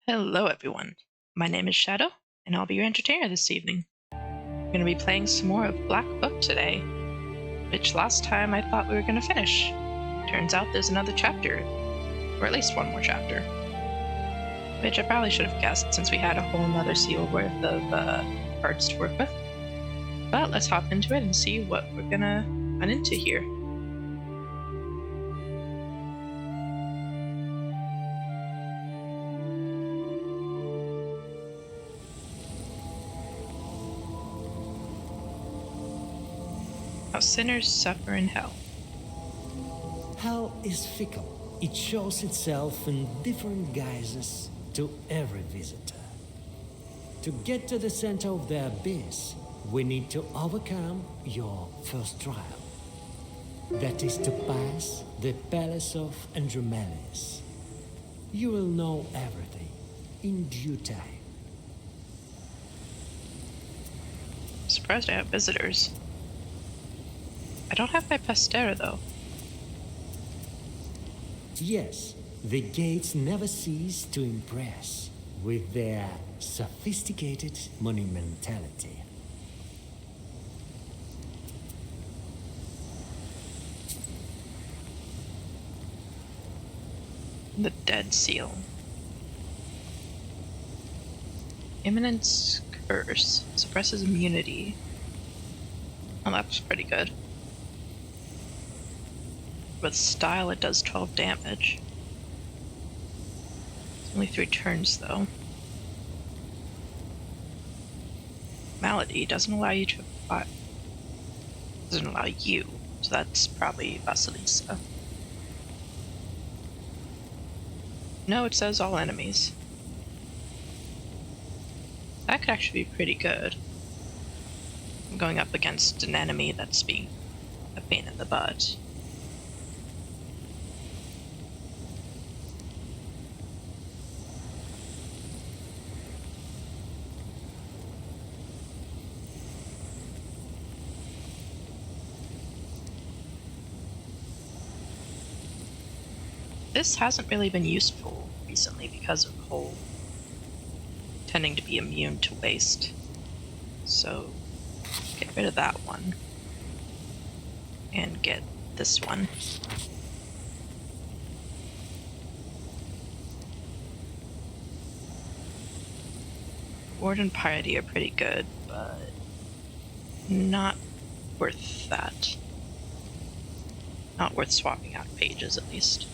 Hello, everyone. My name is Shadow, and I'll be your entertainer this evening. We're going to be playing some more of Black Book today, which last time I thought we were going to finish. Turns out there's another chapter, or at least one more chapter, which I probably should have guessed since we had a whole nother seal worth of cards to work with. But let's hop into it and see what we're going to run into here. How sinners suffer in hell. Hell is fickle. It shows itself in different guises to every visitor. To get to the center of the abyss, we need to overcome your first trial. That is to pass the Palace of Andromeles. You will know everything in due time. Surprised I have visitors. I don't have my Pastera, though. Yes, the gates never cease to impress with their sophisticated monumentality. The Dead Seal. Imminence Curse. Suppresses immunity. Oh, that's pretty good. With style, it does 12 damage. It's only 3 turns, though. Malady doesn't allow you to apply. Doesn't allow you, so that's probably Vasilisa. No, it says all enemies. That could actually be pretty good. I'm going up against an enemy that's being a pain in the butt. This hasn't really been useful recently because of Cole tending to be immune to waste. So get rid of that one. And get this one. Ward and Piety are pretty good, but not worth that. Not worth swapping out pages, at least.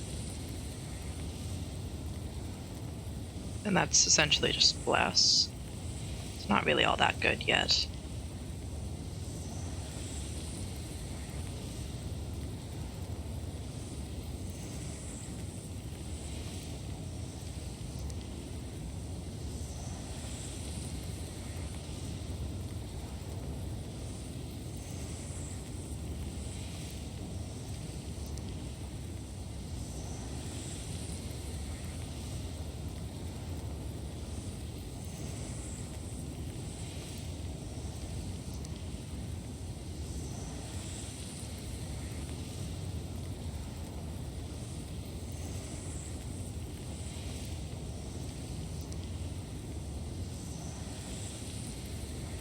And that's essentially just Bless. It's not really all that good yet.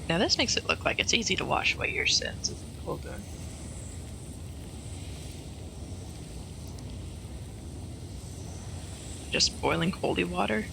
Now this makes it look like it's easy to wash away your sins, isn't it, Colgun? Just boiling holy water?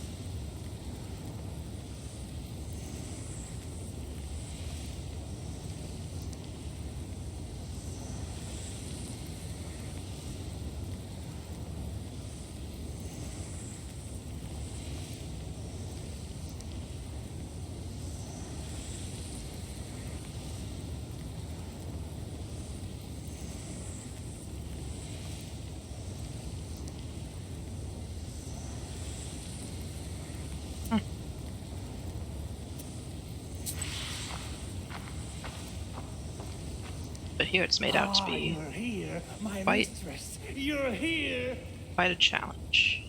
But here it's made out to be You're here, my quite, mistress. You're here. quite a challenge.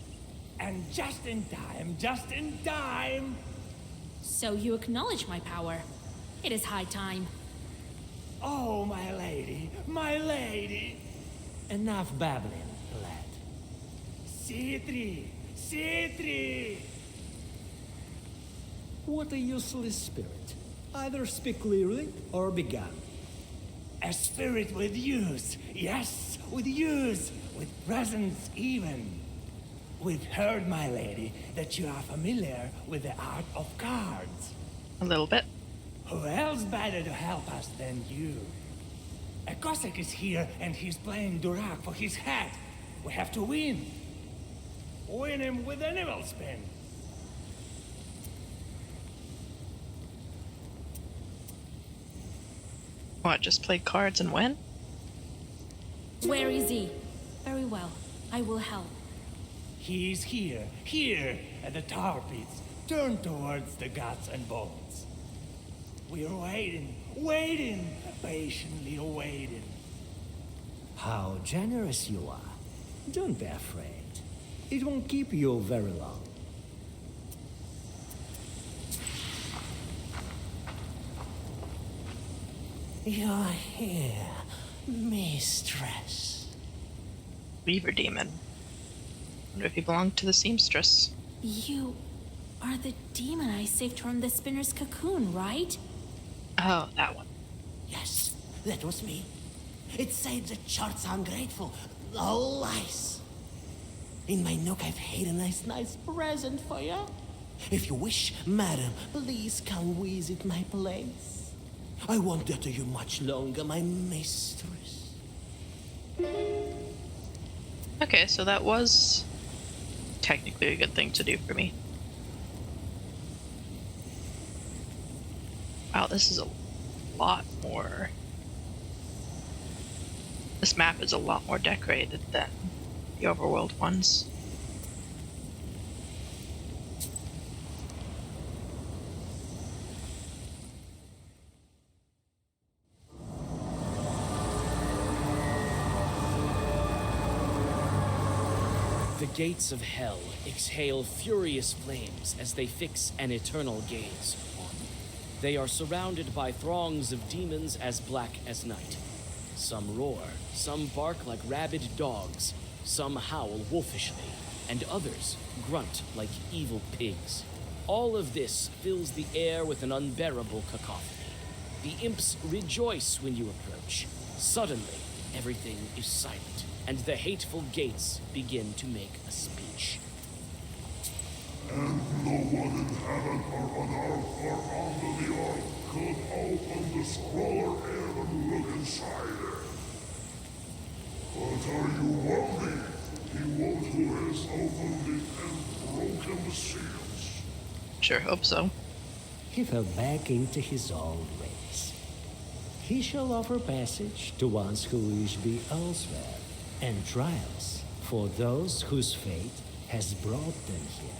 And just in time, just in time. So you acknowledge my power. It is high time. Oh, my lady, my lady. Enough babbling, lad. Citri, Citri. What a useless spirit. Either speak clearly or be gone. A spirit with use. Yes, with use. With presence even. We've heard, my lady, that you are familiar with the art of cards. A little bit. Who else better to help us than you? A Cossack is here and he's playing Durak for his hat. We have to win. Win him with an evil spin. What, just play cards and win? Where is he? Very well. I will help. He's here, at the tar pits. Turn towards the guts and bones. We're waiting, patiently waiting. How generous you are. Don't be afraid. It won't keep you very long. You're here, mistress. Weaver demon. Wonder if he belonged to the seamstress. You are the demon I saved from the spinner's cocoon, right? Oh, that one. Yes, that was me. It said the charts are ungrateful. All lies. In my nook, I've hid a nice present for you. If you wish, madam, please come visit my place. I won't deter you much longer, my mistress. Okay, so that was technically a good thing to do for me. Wow, this is a lot more... This map is a lot more decorated than the overworld ones. The gates of hell exhale furious flames as they fix an eternal gaze on you. They are surrounded by throngs of demons as black as night. Some roar, some bark like rabid dogs, some howl wolfishly, and others grunt like evil pigs. All of this fills the air with an unbearable cacophony. The imps rejoice when you approach. Suddenly, everything is silent, and the hateful gates begin to make a speech. And no one in heaven or on earth or under the earth could open the scroll or even look inside it. But are you worthy? He won't who has opened it and broken the seals. Sure hope so. He fell back into his old ways. He shall offer passage to ones who wish be elsewhere, and trials for those whose fate has brought them here.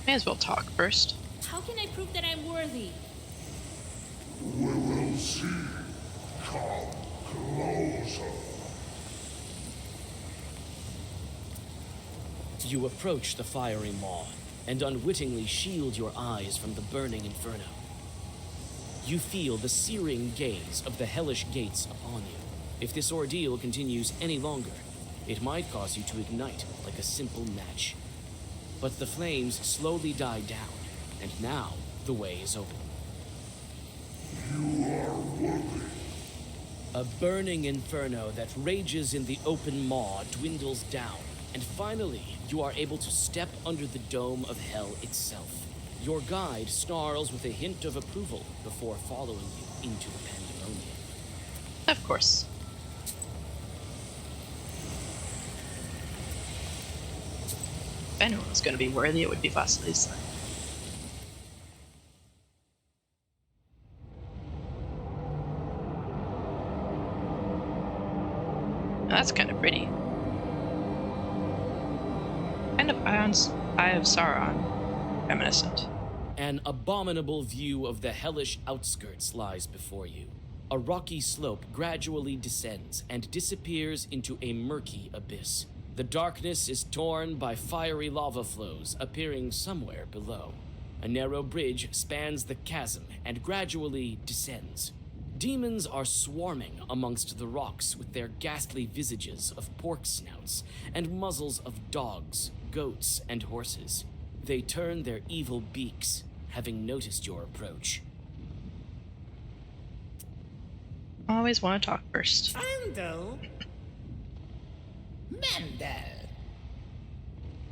May as well talk first. How can I prove that I'm worthy? We will see. Come closer. You approach the fiery maw and unwittingly shield your eyes from the burning inferno. You feel the searing gaze of the hellish gates upon you. If this ordeal continues any longer, it might cause you to ignite like a simple match. But the flames slowly die down, and now the way is open. You are worthy. A burning inferno that rages in the open maw dwindles down, and finally you are able to step under the dome of hell itself. Your guide snarls with a hint of approval before following you into the pandemonium. Of course. If anyone was going to be worthy, it would be Vasilisa. That's kind of pretty. Kind of Eye of Sauron reminiscent. An abominable view of the hellish outskirts lies before you. A rocky slope gradually descends and disappears into a murky abyss. The darkness is torn by fiery lava flows appearing somewhere below. A narrow bridge spans the chasm and gradually descends. Demons are swarming amongst the rocks with their ghastly visages of pork snouts and muzzles of dogs, goats, and horses. They turn their evil beaks, having noticed your approach. Always want to talk first. Andel? Mendel!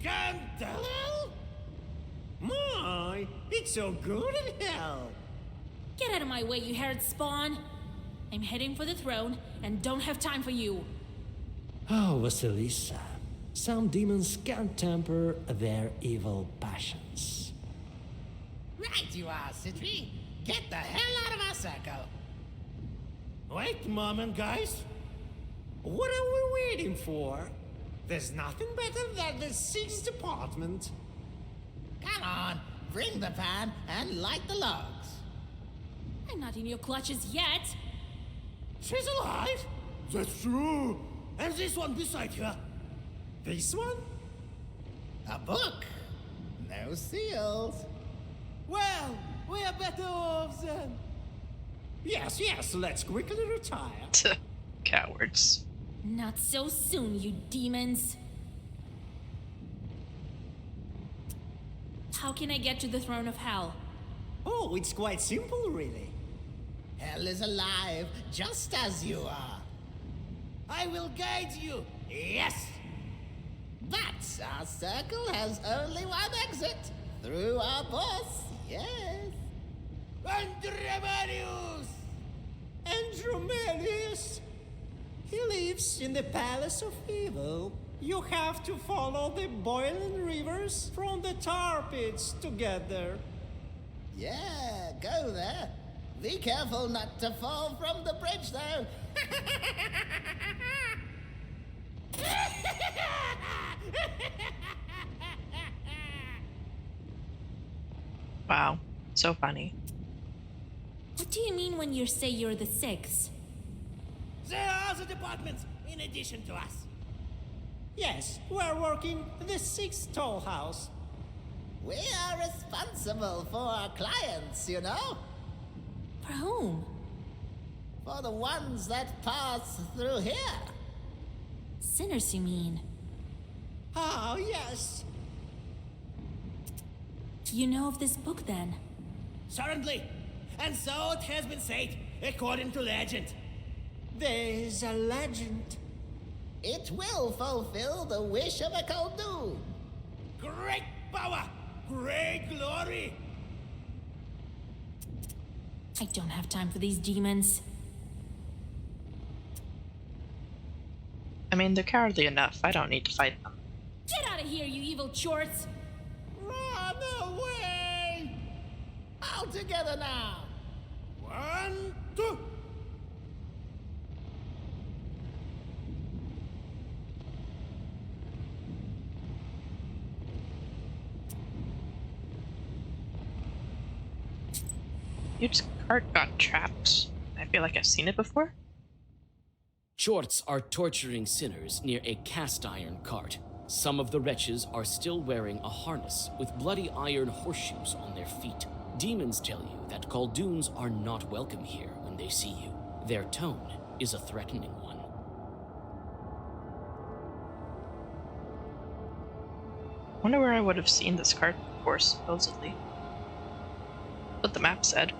Gandalf? My, it's so good in hell. Get out of my way, you haired spawn! I'm heading for the throne and don't have time for you. Oh, Vasilisa. Some demons can't temper their evil passions. Right you are, Citri. Get the hell out of our circle. Wait a moment, guys. What are we waiting for? There's nothing better than the 6th department. Come on, bring the pan and light the logs. I'm not in your clutches yet. She's alive? That's true. And this one beside her. This one? A book. No seals. Well, we are better off then. Yes, let's quickly retire. Cowards. Not so soon, you demons. How can I get to the throne of hell? Oh, it's quite simple, really. Hell is alive, just as you are. I will guide you. Yes! But our circle has only one exit. Through our boss, yes. Andromelius! Andromelius? He lives in the Palace of Evil. You have to follow the boiling rivers from the tar pits to get there. Yeah, go there. Be careful not to fall from the bridge, though. Wow. So funny. What do you mean when you say you're the 6th? There are other departments in addition to us. Yes, we're working the 6th toll house. We are responsible for our clients, you know? For whom? For the ones that pass through here. Sinners, you mean? Oh, yes. You know of this book, then? Certainly. And so it has been said, according to legend. There's a legend. It will fulfill the wish of a Khaldun. Great power, great glory. I don't have time for these demons. I mean, they're cowardly enough. I don't need to fight them. Get out of here, you evil chorts! Run away! All together now. 1, 2. Yute's cart got trapped. I feel like I've seen it before. Chorts are torturing sinners near a cast iron cart. Some of the wretches are still wearing a harness with bloody iron horseshoes on their feet. Demons tell you that Khalduns are not welcome here when they see you. Their tone is a threatening one. Wonder where I would have seen this cart before, supposedly. What the map said.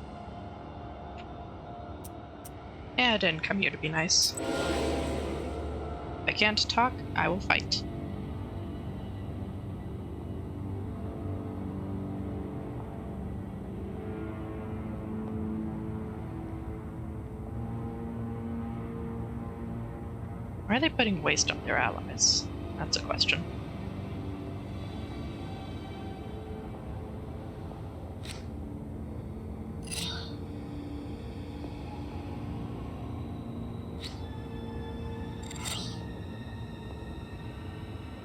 Yeah, I didn't come here to be nice. If I can't talk, I will fight. Why are they putting waste on their allies? That's a question.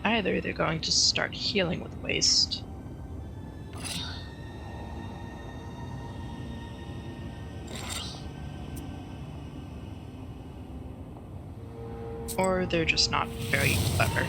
Either they're going to start healing with waste, or they're just not very clever.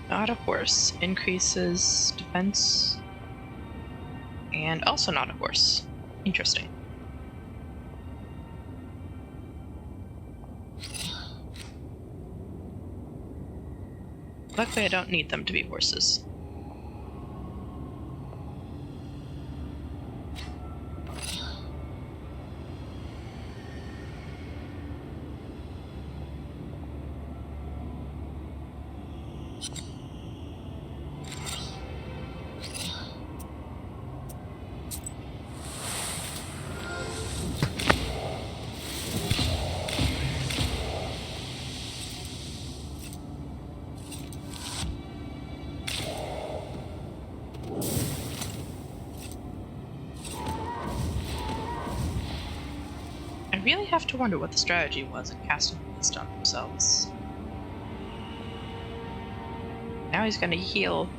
Not a horse. Increases defense. And also not a horse. Interesting. Luckily, I don't need them to be horses. I really have to wonder what the strategy was in casting Beast on themselves. Now he's gonna heal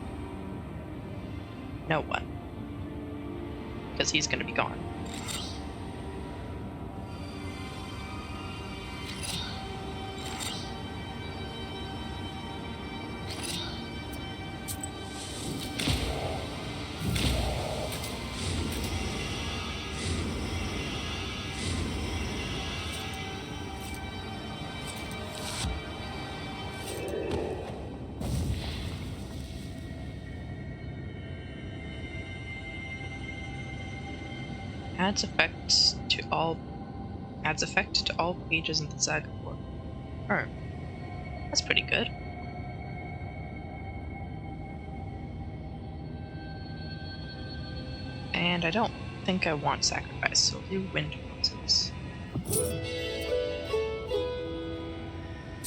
no one. Because he's gonna be gone. Adds effect to all pages in the Saga book. That's pretty good. And I don't think I want sacrifice, so we'll do wind roses.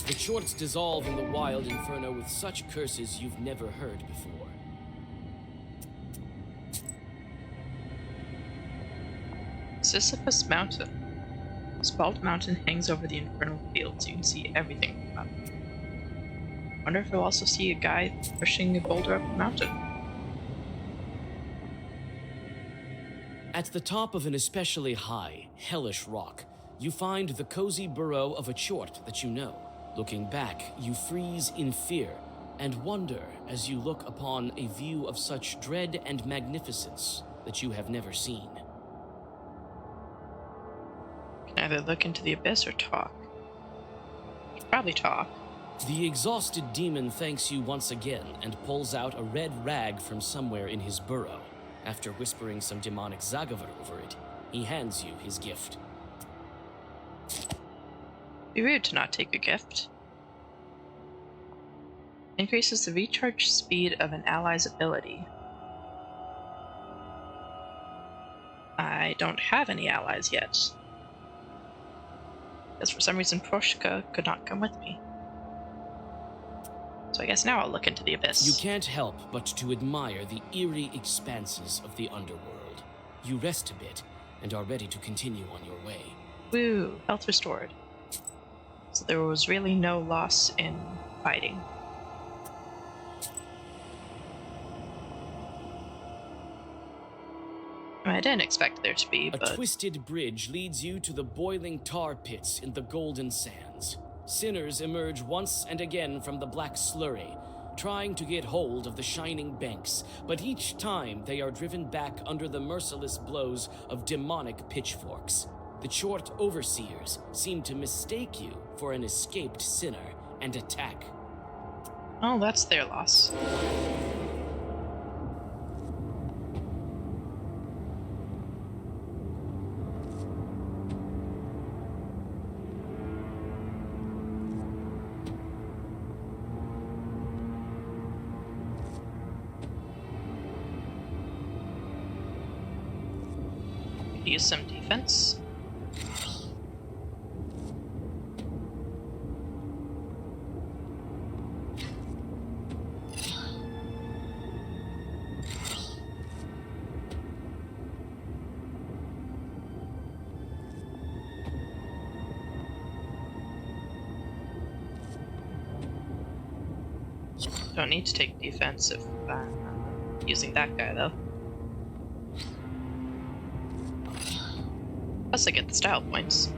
The Chorts dissolve in the wild inferno with such curses you've never heard before. Sisyphus Mountain. Spalt Mountain hangs over the infernal fields. You can see everything from up. Wonder if you'll also see a guy pushing a boulder up the mountain. At the top of an especially high, hellish rock, you find the cozy burrow of a Chort that you know. Looking back, you freeze in fear and wonder as you look upon a view of such dread and magnificence that you have never seen. Can either look into the abyss or talk. Should probably talk. The exhausted demon thanks you once again and pulls out a red rag from somewhere in his burrow. After whispering some demonic Zagavar over it, he hands you his gift. Be rude to not take a gift. Increases the recharge speed of an ally's ability. I don't have any allies yet. Because for some reason Proshka could not come with me. So I guess now I'll look into the abyss. You can't help but to admire the eerie expanses of the underworld. You rest a bit and are ready to continue on your way. Woo! Health restored. So there was really no loss in fighting. I mean, I didn't expect there to be, but... A twisted bridge leads you to the boiling tar pits in the Golden Sands. Sinners emerge once and again from the black slurry, trying to get hold of the shining banks, but each time they are driven back under the merciless blows of demonic pitchforks. The Chort overseers seem to mistake you for an escaped sinner and attack. Oh, that's their loss. Use some defense. Don't need to take defense if I'm using that guy though. Plus I get the style points.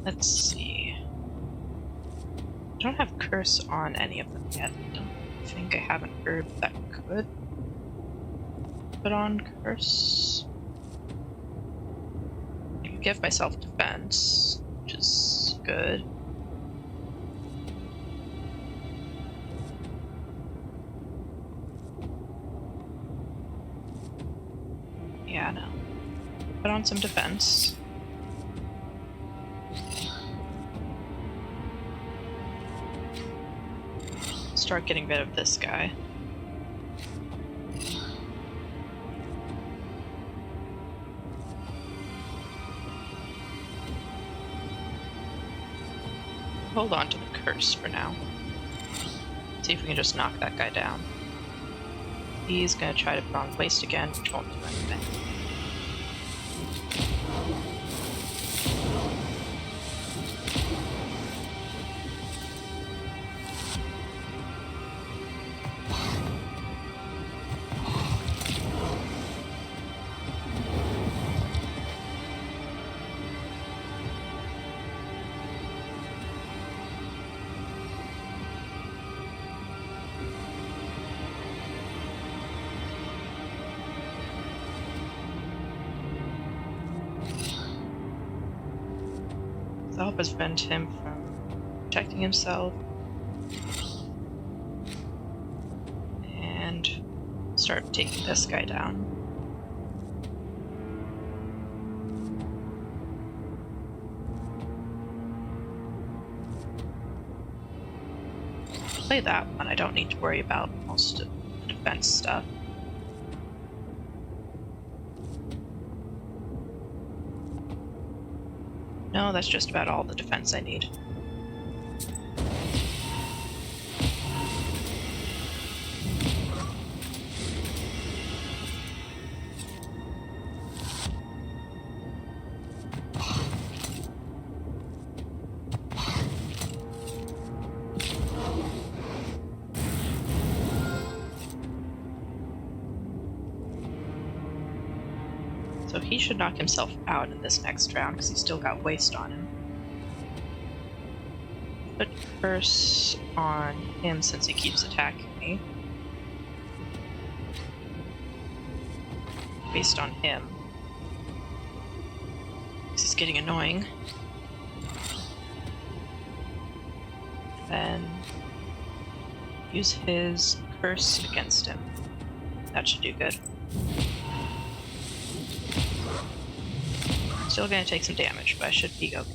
Let's see. I don't have curse on any of them yet. I don't think I have an herb that could put on curse. I can give myself defense, which is good. Yeah, no. Put on some defense. Start getting rid of this guy. Hold on to the curse for now. See if we can just knock that guy down. He's gonna try to put on waste again, which won't do anything. To help us prevent him from protecting himself. And start taking this guy down. Play that one. I don't need to worry about most of the defense stuff. No, that's just about all the defense I need. So he should knock himself out in this next round because he's still got waste on him. Put curse on him since he keeps attacking me. Based on him. This is getting annoying. Then use his curse against him. That should do good. Still gonna take some damage, but I should be okay.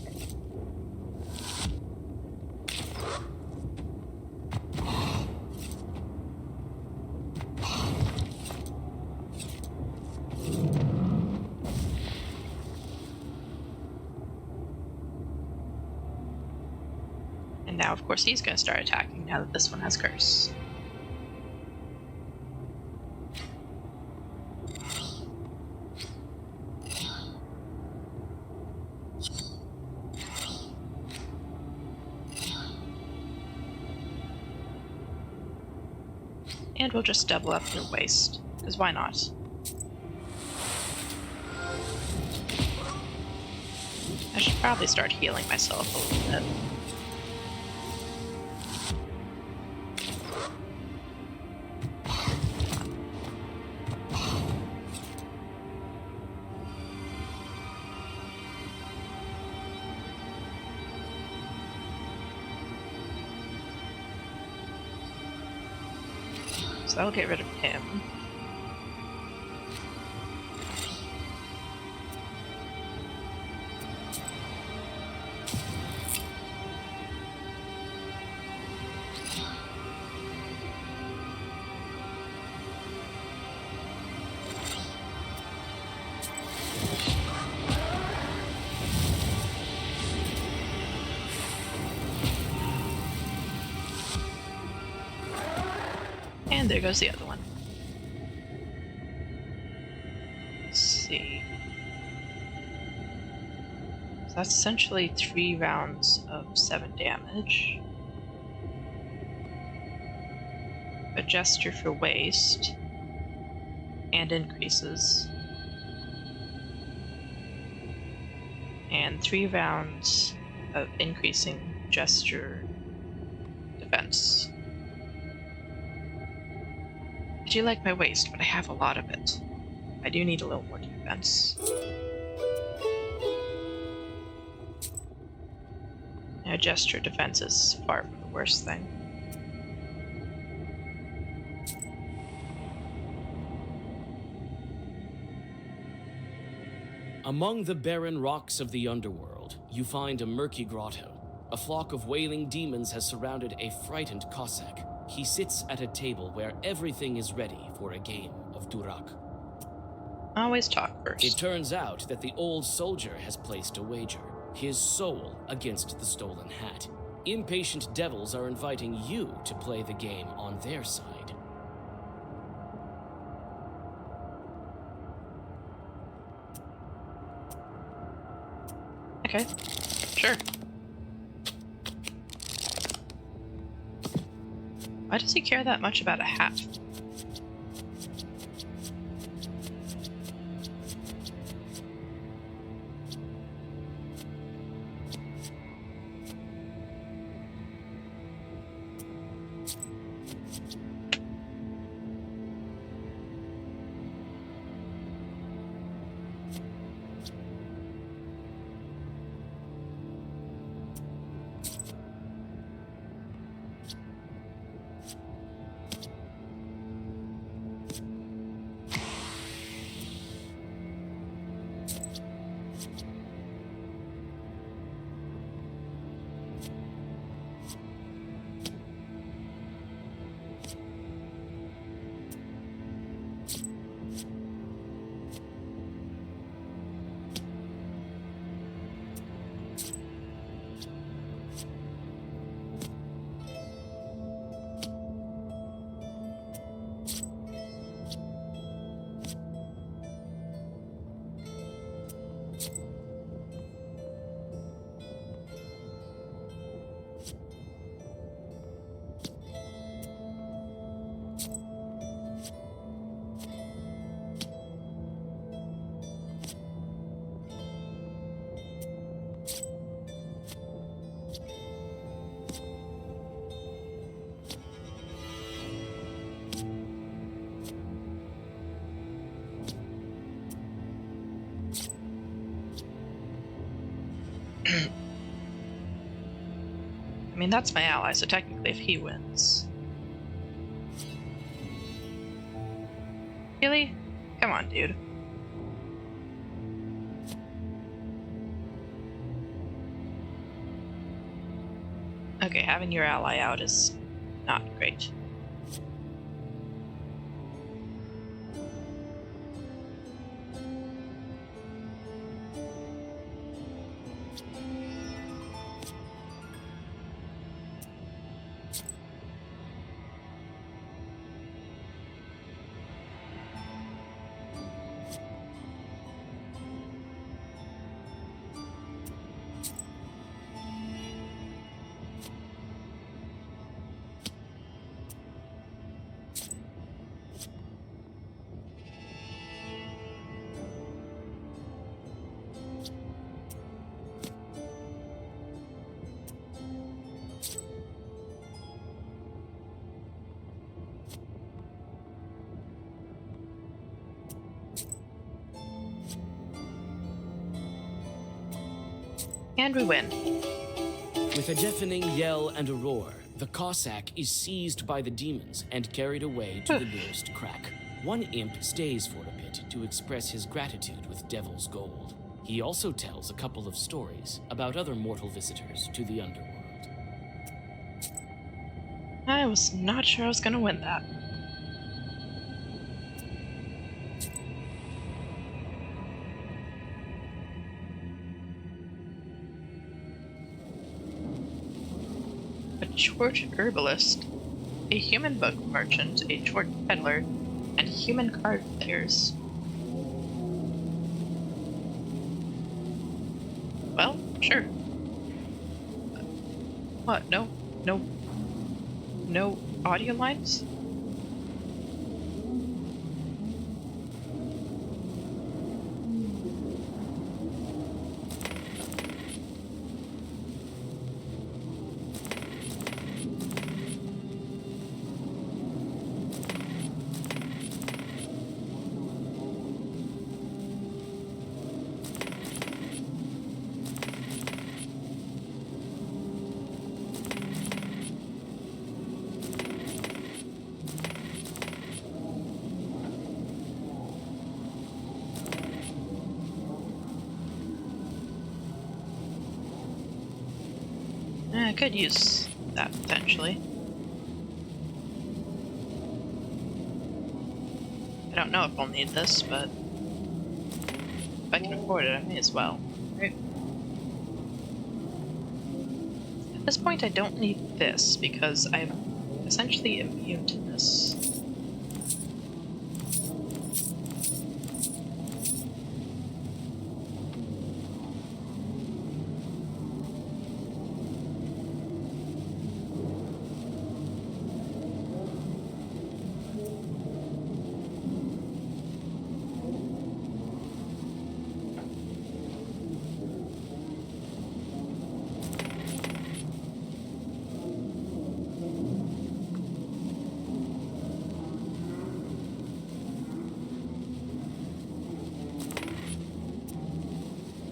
And now, of course, he's gonna start attacking now that this one has curse. And we'll just double up your waste, because why not? I should probably start healing myself a little bit. So that'll get rid of him. And there goes the other one. Let's see. So that's essentially 3 rounds of 7 damage. A gesture for waste. And increases. And 3 rounds of increasing gesture defense. I do like my waist, but I have a lot of it. I do need a little more defense. Now, gesture defense is far from the worst thing. Among the barren rocks of the underworld, you find a murky grotto. A flock of wailing demons has surrounded a frightened Cossack. He sits at a table where everything is ready for a game of Durak. Always talk first. It turns out that the old soldier has placed a wager, his soul against the stolen hat. Impatient devils are inviting you to play the game on their side. Okay, sure. Why does he care that much about a hat? I mean, that's my ally, so technically if he wins... Really? Come on, dude. Okay, having your ally out is not great. And we win. With a deafening yell and a roar, the Cossack is seized by the demons and carried away to the nearest crack. One imp stays for a bit to express his gratitude with devil's gold. He also tells a couple of stories about other mortal visitors to the underworld. I was not sure I was gonna win that. A Chort herbalist, a human book merchant, a Chort peddler, and human card players. Well, sure. What? No audio lines? I could use that potentially. I don't know if I'll need this, but if I can afford it, I may as well. Right? At this point, I don't need this because I'm essentially immune to this.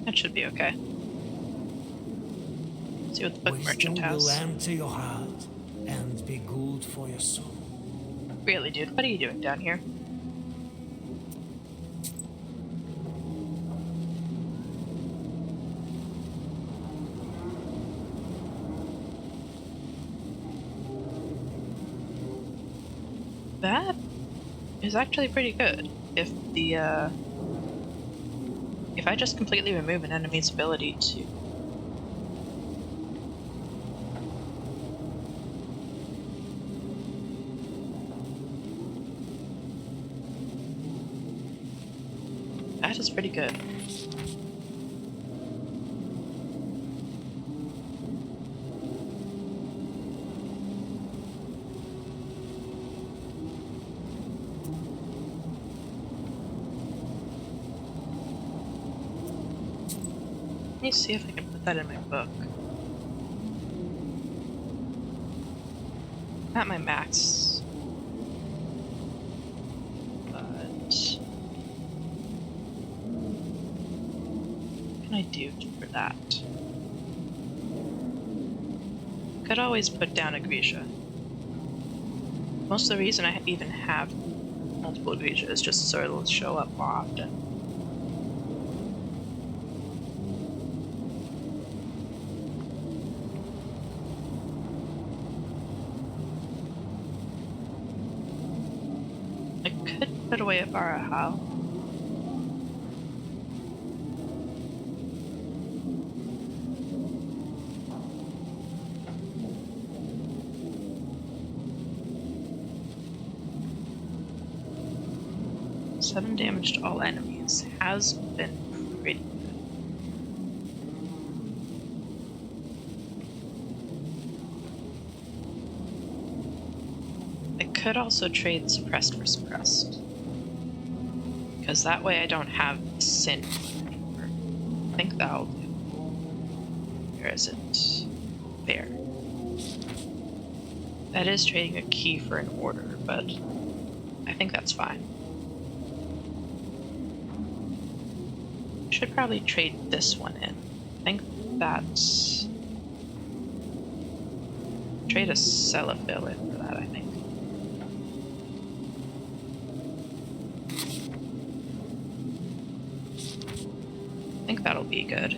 That should be okay. See what the book Wisdom merchant will has. enter your heart and be good for your soul. Really, dude, what are you doing down here? That is actually pretty good. If the, if I just completely remove an enemy's ability to... That is pretty good. Let me see if I can put that in my book. Not my max. But... what can I do for that? Could always put down a Grisha. Most of the reason I even have multiple Grisha is just so it'll show up more often. I could put away a Barahal. Seven damage to all enemies has been pretty good. I could also trade suppressed for suppressed, because that way I don't have sin anymore. I think that'll do. Where is it? There. That is trading a key for an order, but I think that's fine. Should probably trade this one in. I think that's... trade a Celaphil in for that, I think. I think that'll be good.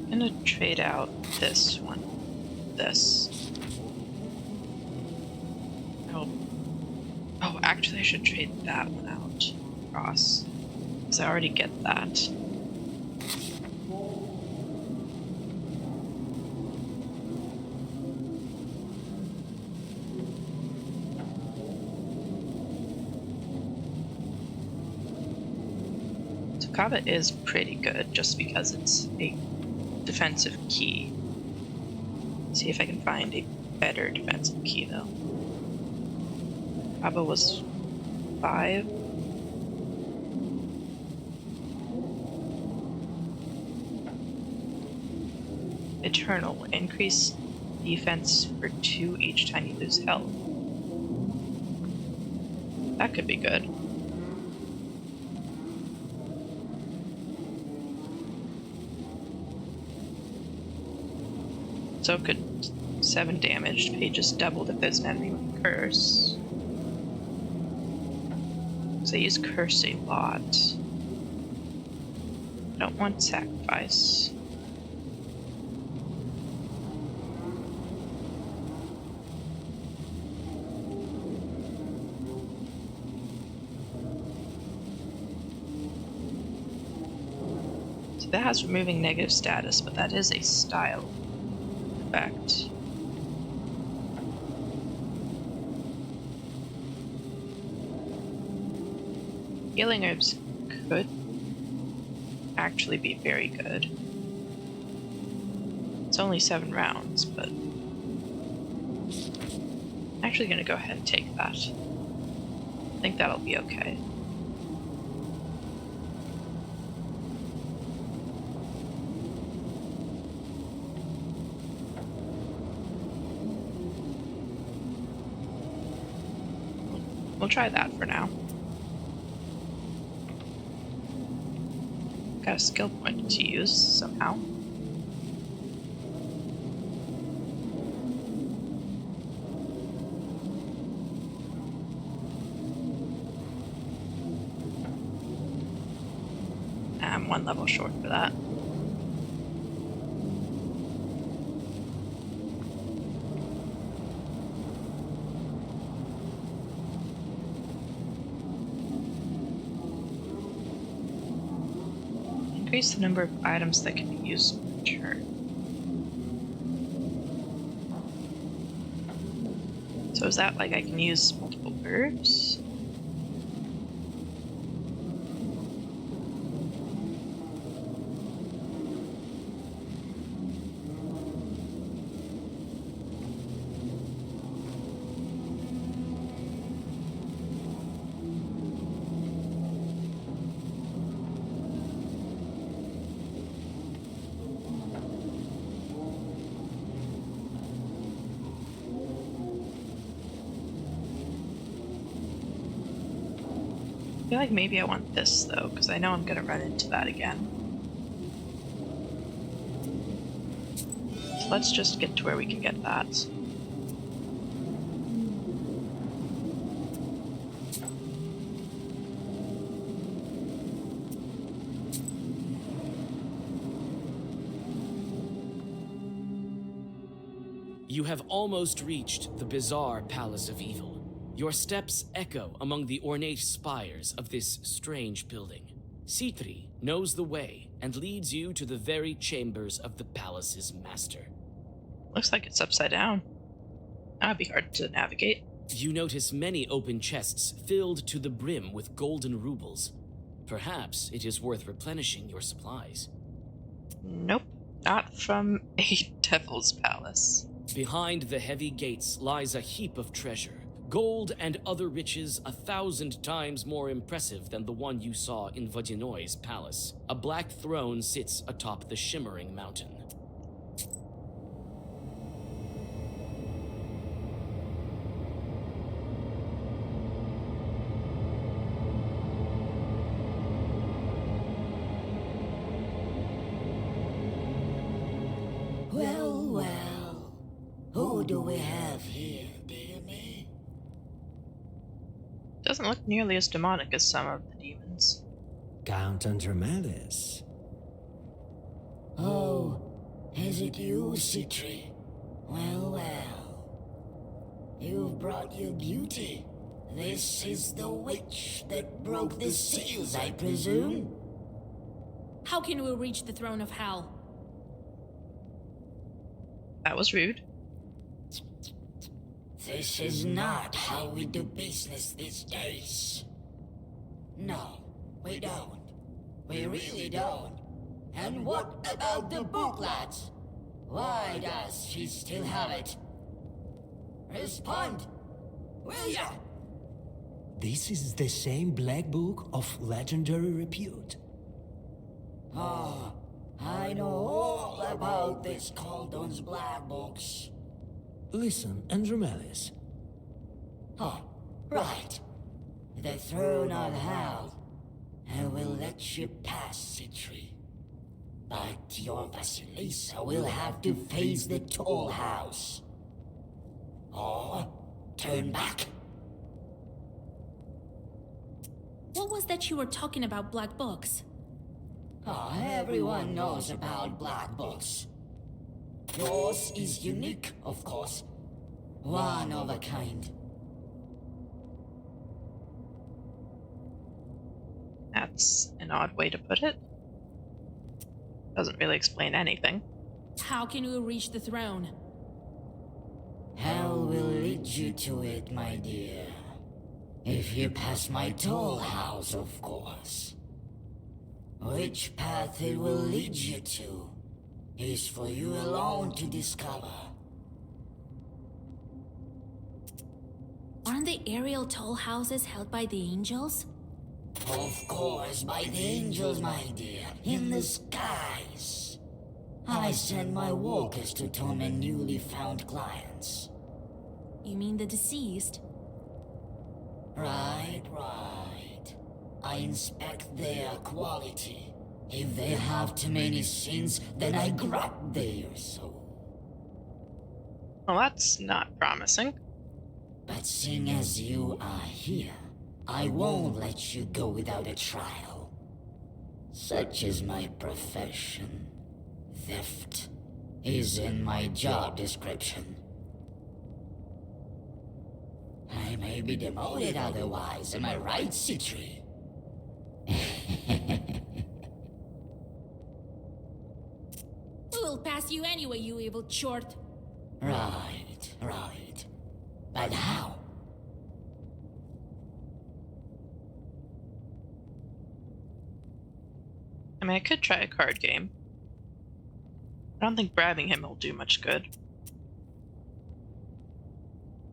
I'm gonna trade out this one. This. Oh, actually I should trade that one out. Cross. Because I already get that. Kava is pretty good just because it's a defensive key. See if I can find a better defensive key though. Kava was 5. Eternal. Increase defense for 2 each time you lose health. That could be good. So it could 7 damage. Pages doubled if there's an enemy with curse. So they use curse a lot. I don't want sacrifice. So that has removing negative status, but that is a style effect. Healing herbs could actually be very good. It's only 7 rounds, but I'm actually going to go ahead and take that. I think that'll be okay. We'll try that for now. Got a skill point to use somehow. I'm 1 level short for that. Increase the number of items that can be used per turn. So is that like I can use multiple herbs? I feel like maybe I want this though, because I know I'm going to run into that again. So let's just get to where we can get that. You have almost reached the bizarre Palace of Evil. Your steps echo among the ornate spires of this strange building. Citri knows the way and leads you to the very chambers of the palace's master. Looks like it's upside down. That'd be hard to navigate. You notice many open chests filled to the brim with golden rubles. Perhaps it is worth replenishing your supplies. Nope, not from a devil's palace. Behind the heavy gates lies a heap of treasure. Gold and other riches 1,000 times more impressive than the one you saw in Vodinoi's palace. A black throne sits atop the shimmering mountain. Well, well. Who do we have here, dear me? Doesn't look nearly as demonic as some of the demons. Count Andromedas. Oh, is it you, Citri? Well, well. You've brought your beauty. This is the witch that broke the seals, I presume? How can we reach the throne of Hal? That was rude. This is not how we do business these days. No, we don't. We really don't. And what about the book, lads? Why does she still have it? Respond, will ya? This is the same Black Book of legendary repute. Oh, I know all about this Caldon's Black Books. Listen, Andromedas. Oh, right. The throne of Hal. I will let you pass, Citri. But your Vasilisa will have to face the Toll House. Or turn back. What was that you were talking about, black books? Oh, everyone knows about black books. Yours is unique, of course. One of a kind. That's an odd way to put it. Doesn't really explain anything. How can we reach the throne? Hell will lead you to it, my dear. If you pass my Toll House, of course. Which path it will lead you to is for you alone to discover. Aren't the aerial toll houses held by the angels? Of course, by the angels, my dear, in the skies. I send my walkers to torment newly found clients. You mean the deceased? Right. I inspect their quality. If they have too many sins, then I grab their soul. Well, that's not promising. But seeing as you are here, I won't let you go without a trial. Such is my profession. Theft is in my job description. I may be demoted otherwise, am I right, Citri? We will pass you anyway, you evil chort. Right. But how? I mean, I could try a card game. I don't think grabbing him will do much good.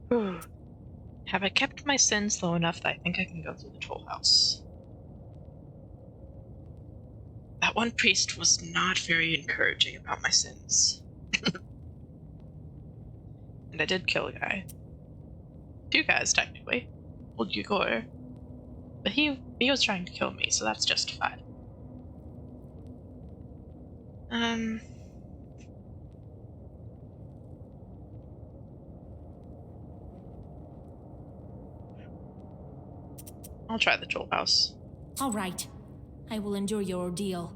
Whew. Have I kept my sins low enough that I think I can go through the Toll House? That one priest was not very encouraging about my sins. And I did kill a guy. 2 guys, technically. Old Yegor. But he was trying to kill me, so that's justified. I'll try the Toll House. All right. I will endure your ordeal.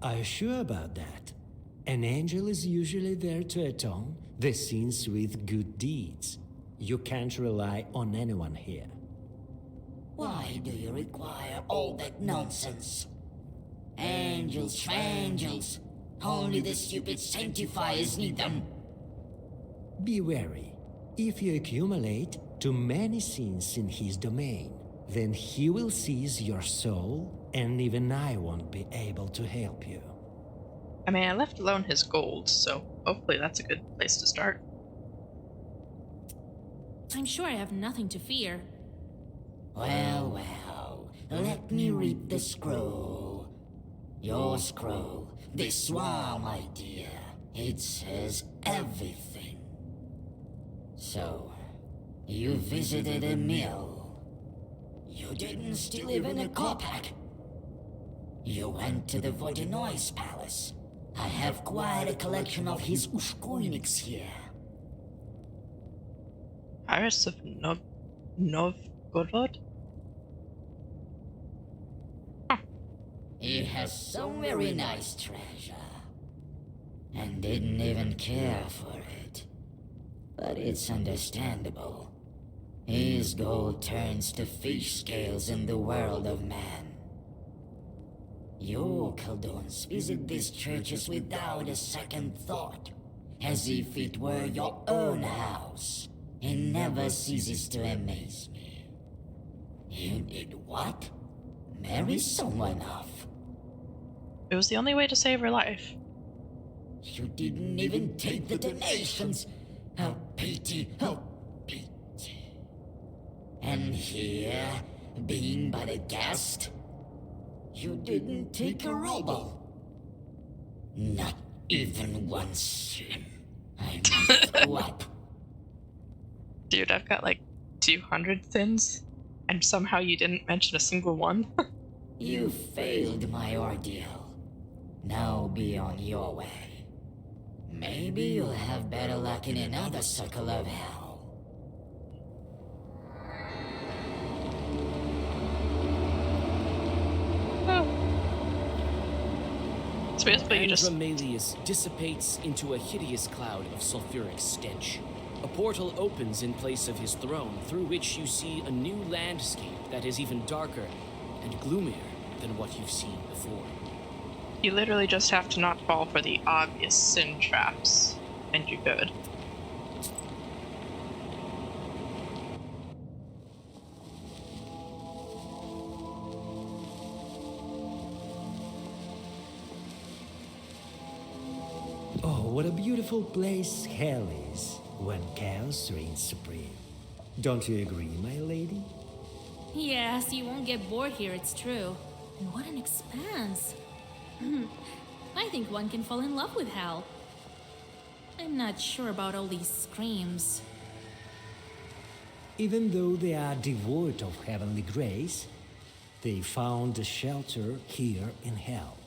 Are you sure about that? An angel is usually there to atone the sins with good deeds. You can't rely on anyone here. Why do you require all that nonsense? Angels, frangels. Only the stupid sanctifiers need them. Be wary. If you accumulate too many sins in his domain, then he will seize your soul, and even I won't be able to help you. I mean, I left alone his gold, so hopefully that's a good place to start. I'm sure I have nothing to fear. Well, let me read the scroll. Your scroll. This one, my dear. It says everything. So, you visited a mill. You didn't steal even a kopeck. You went to the Vodinois Palace. I have quite a collection of his ushkoiniks here. Iris of Novgorod? He has some very nice treasure. And didn't even care for it. But it's understandable. His gold turns to fish scales in the world of man. You Khaldons visit these churches without a second thought, as if it were your own house. It never ceases to amaze me. You did what? Marry someone off? It was the only way to save her life. You didn't even take the donations. How pity, how pity. And here, being but a guest, you didn't take a ruble. Not even one sin. I must go up. Dude, I've got like 200 sins, and somehow you didn't mention a single one. You failed my ordeal. Now be on your way. Maybe you'll have better luck in another circle of hell. So basically you just... Andromalius dissipates into a hideous cloud of sulfuric stench. A portal opens in place of his throne, through which you see a new landscape that is even darker and gloomier than what you've seen before. You literally just have to not fall for the obvious sin traps, and you're good. Oh, what a beautiful place hell is when chaos reigns supreme. Don't you agree, my lady? Yes, you won't get bored here, it's true. And what an expanse. I think one can fall in love with hell. I'm not sure about all these screams. Even though they are devoid of heavenly grace, they found a shelter here in hell.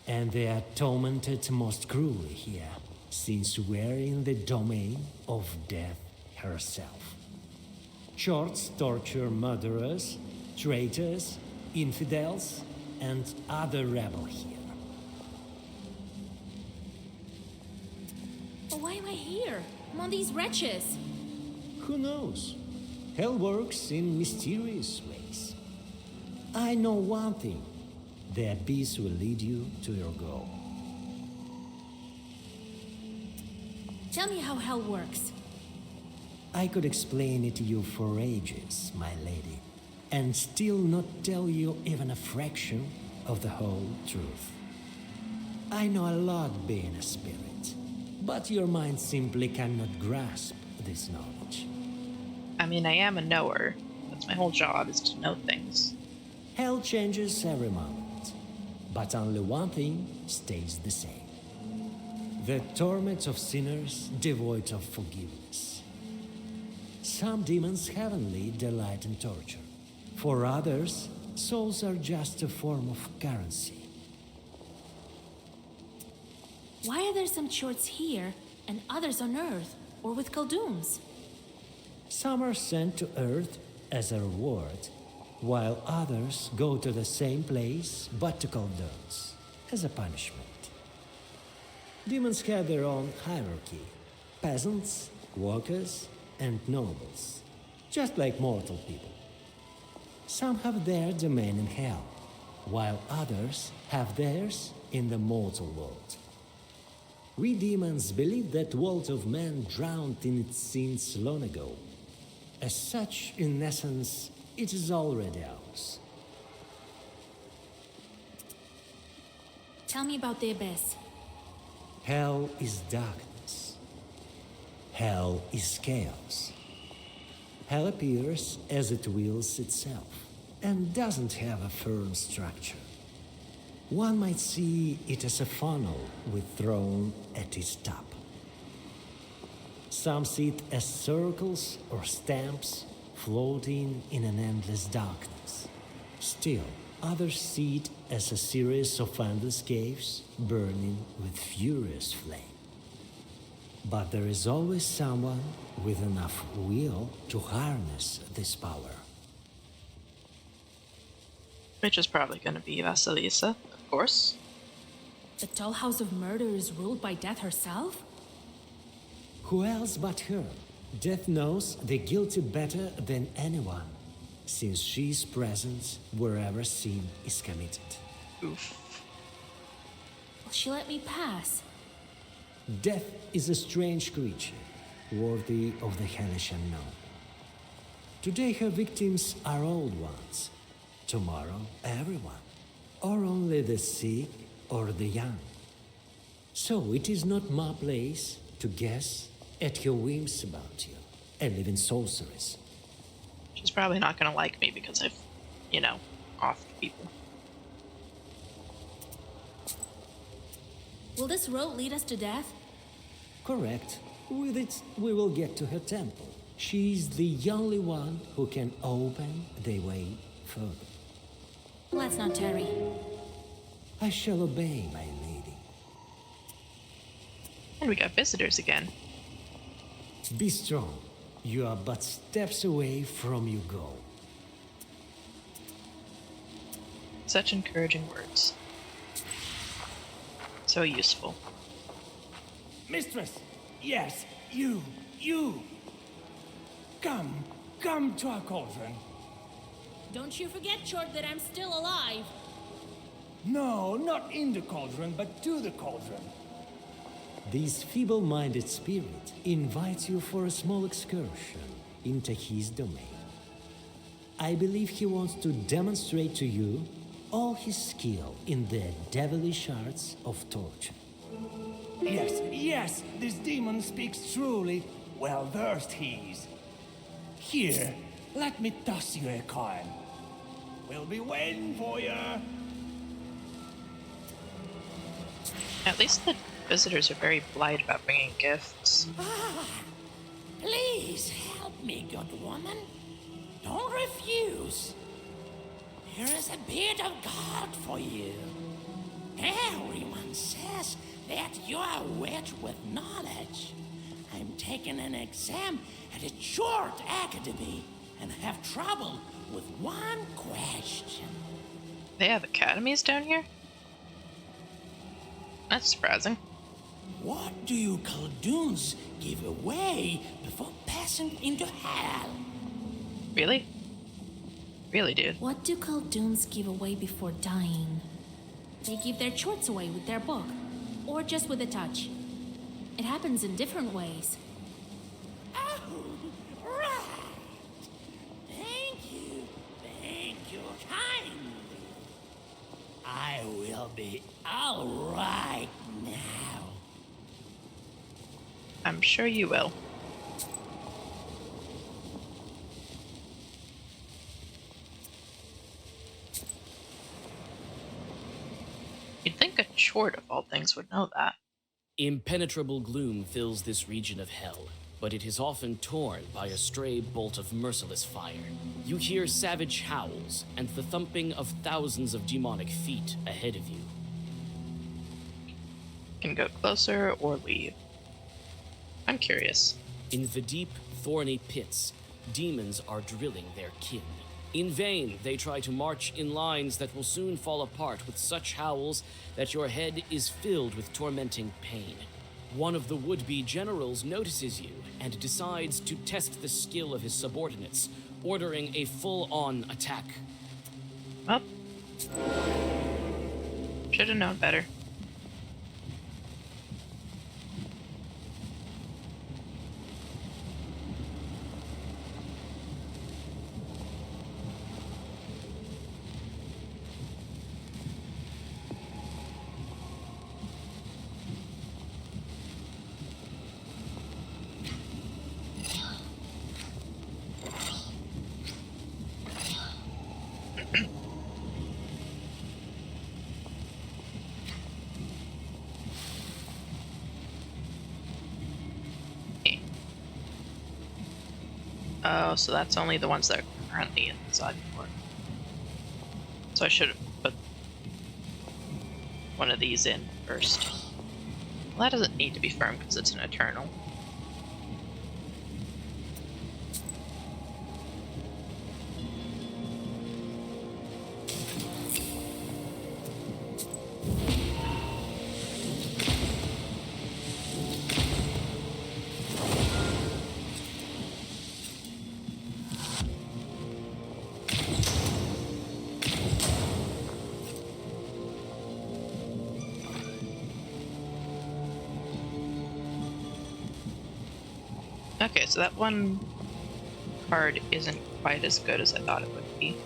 And they are tormented most cruelly here, since we're in the domain of death herself. Shorts torture murderers, traitors, infidels, and other rebels here. But why am I here? Among these wretches? Who knows? Hell works in mysterious ways. I know one thing. The abyss will lead you to your goal. Tell me how hell works. I could explain it to you for ages, my lady, and still not tell you even a fraction of the whole truth. I know a lot being a spirit, but your mind simply cannot grasp this knowledge. I mean, I am a knower. That's my whole job, is to know things. Hell changes every moment, but only one thing stays the same. The torment of sinners devoid of forgiveness. Some demons heavenly delight in torture. For others, souls are just a form of currency. Why are there some shorts here and others on Earth or with Khaldun's? Some are sent to Earth as a reward, while others go to the same place but to Khaldun's as a punishment. Demons have their own hierarchy: peasants, workers, and nobles, just like mortal people. Some have their domain in hell, while others have theirs in the mortal world. We demons believe that world of man drowned in its sins long ago. As such, in essence, it is already ours. Tell me about the Abyss. Hell is darkness. Hell is chaos. Hell appears as it wills itself and doesn't have a firm structure. One might see it as a funnel with throne at its top. Some see it as circles or stamps floating in an endless darkness. Still, others see it as a series of endless caves burning with furious flame. But there is always someone with enough will to harness this power. Which is probably going to be Vasilisa, of course. The tall house of murder is ruled by Death herself? Who else but her? Death knows the guilty better than anyone, since she's present wherever sin is committed. Oof. Will she let me pass? Death is a strange creature, worthy of the hellish unknown. Today her victims are old ones, tomorrow everyone, or only the sick or the young. So it is not my place to guess at her whims about you and live in sorceries. She's probably not going to like me because I've, offed people. Will this road lead us to Death? Correct. With it, we will get to her temple. She's the only one who can open the way further. Let's not tarry. I shall obey, my lady. And we got visitors again. Be strong. You are but steps away from your goal. Such encouraging words. So useful. Mistress! Yes, you! Come to our cauldron. Don't you forget, Chort, that I'm still alive. No, not in the cauldron, but to the cauldron. This feeble-minded spirit invites you for a small excursion into his domain. I believe he wants to demonstrate to you all his skill in the devilish arts of torture. Yes, this demon speaks truly. Well versed he is. Here, let me toss you a coin. We'll be waiting for you. At least the visitors are very polite about bringing gifts. Please help me, good woman. Don't refuse. Here is a bit of gold for you. Everyone says that you are rich with knowledge. I'm taking an exam at a short academy and have trouble with one question. They have academies down here? That's surprising. What do you Khaldun's give away before passing into hell? Really? Really, dude? What do Khaldoons give away before dying? They give their Chorts away with their book, or just with a touch. It happens in different ways. Oh, right. Thank you kindly. I will be all right now. I'm sure you will. You'd think a Chort of all things would know that. Impenetrable gloom fills this region of hell, but it is often torn by a stray bolt of merciless fire. You hear savage howls and the thumping of thousands of demonic feet ahead of you. Can go closer or leave. I'm curious. In the deep, thorny pits, demons are drilling their kin. In vain, they try to march in lines that will soon fall apart with such howls that your head is filled with tormenting pain. One of the would-be generals notices you and decides to test the skill of his subordinates, ordering a full-on attack. Well, should have known better. Oh, so that's only the ones that are currently in the side port. So I should have put one of these in first. Well, that doesn't need to be firm because it's an eternal. Okay, so that one card isn't quite as good as I thought it would be.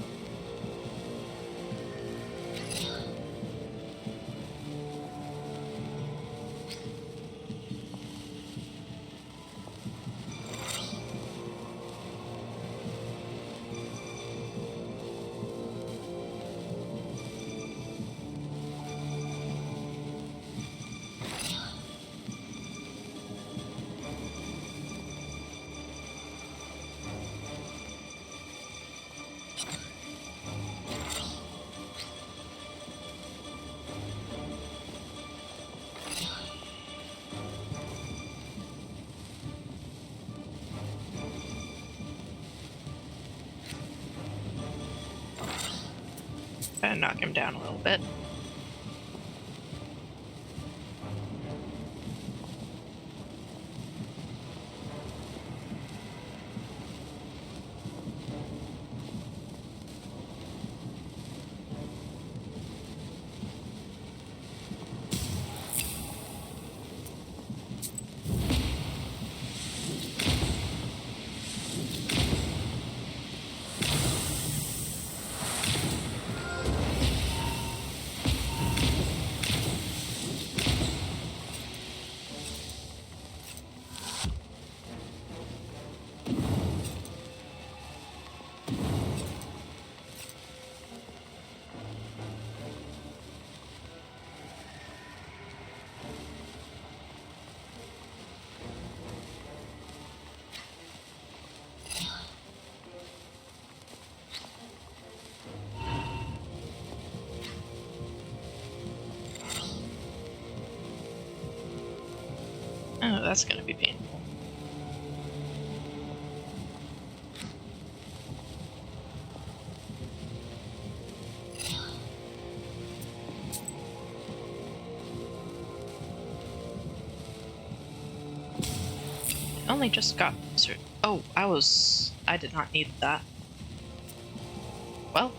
gonna knock him down a little bit. Oh, that's gonna be painful. I only just got oh, I did not need that. Well.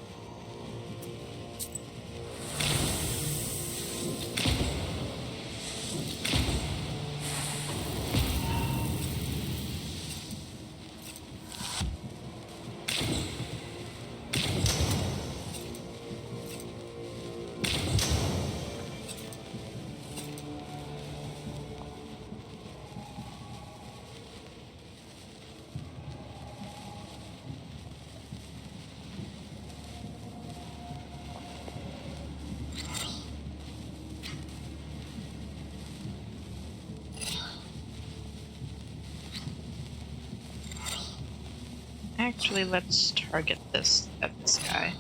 Actually, let's target this guy.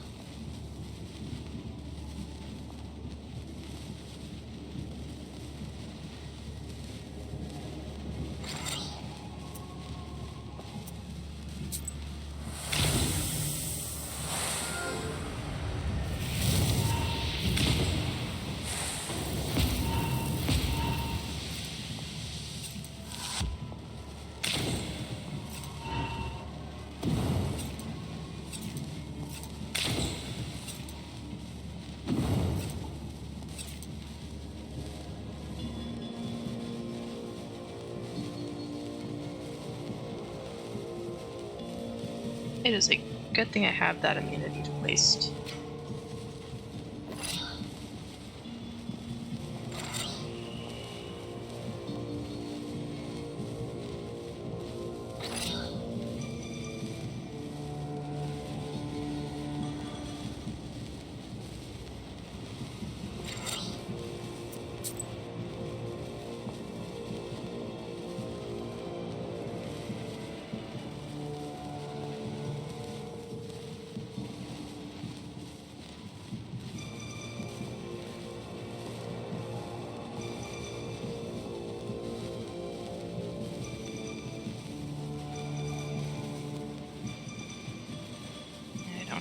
It is a good thing I have that immunity to waste.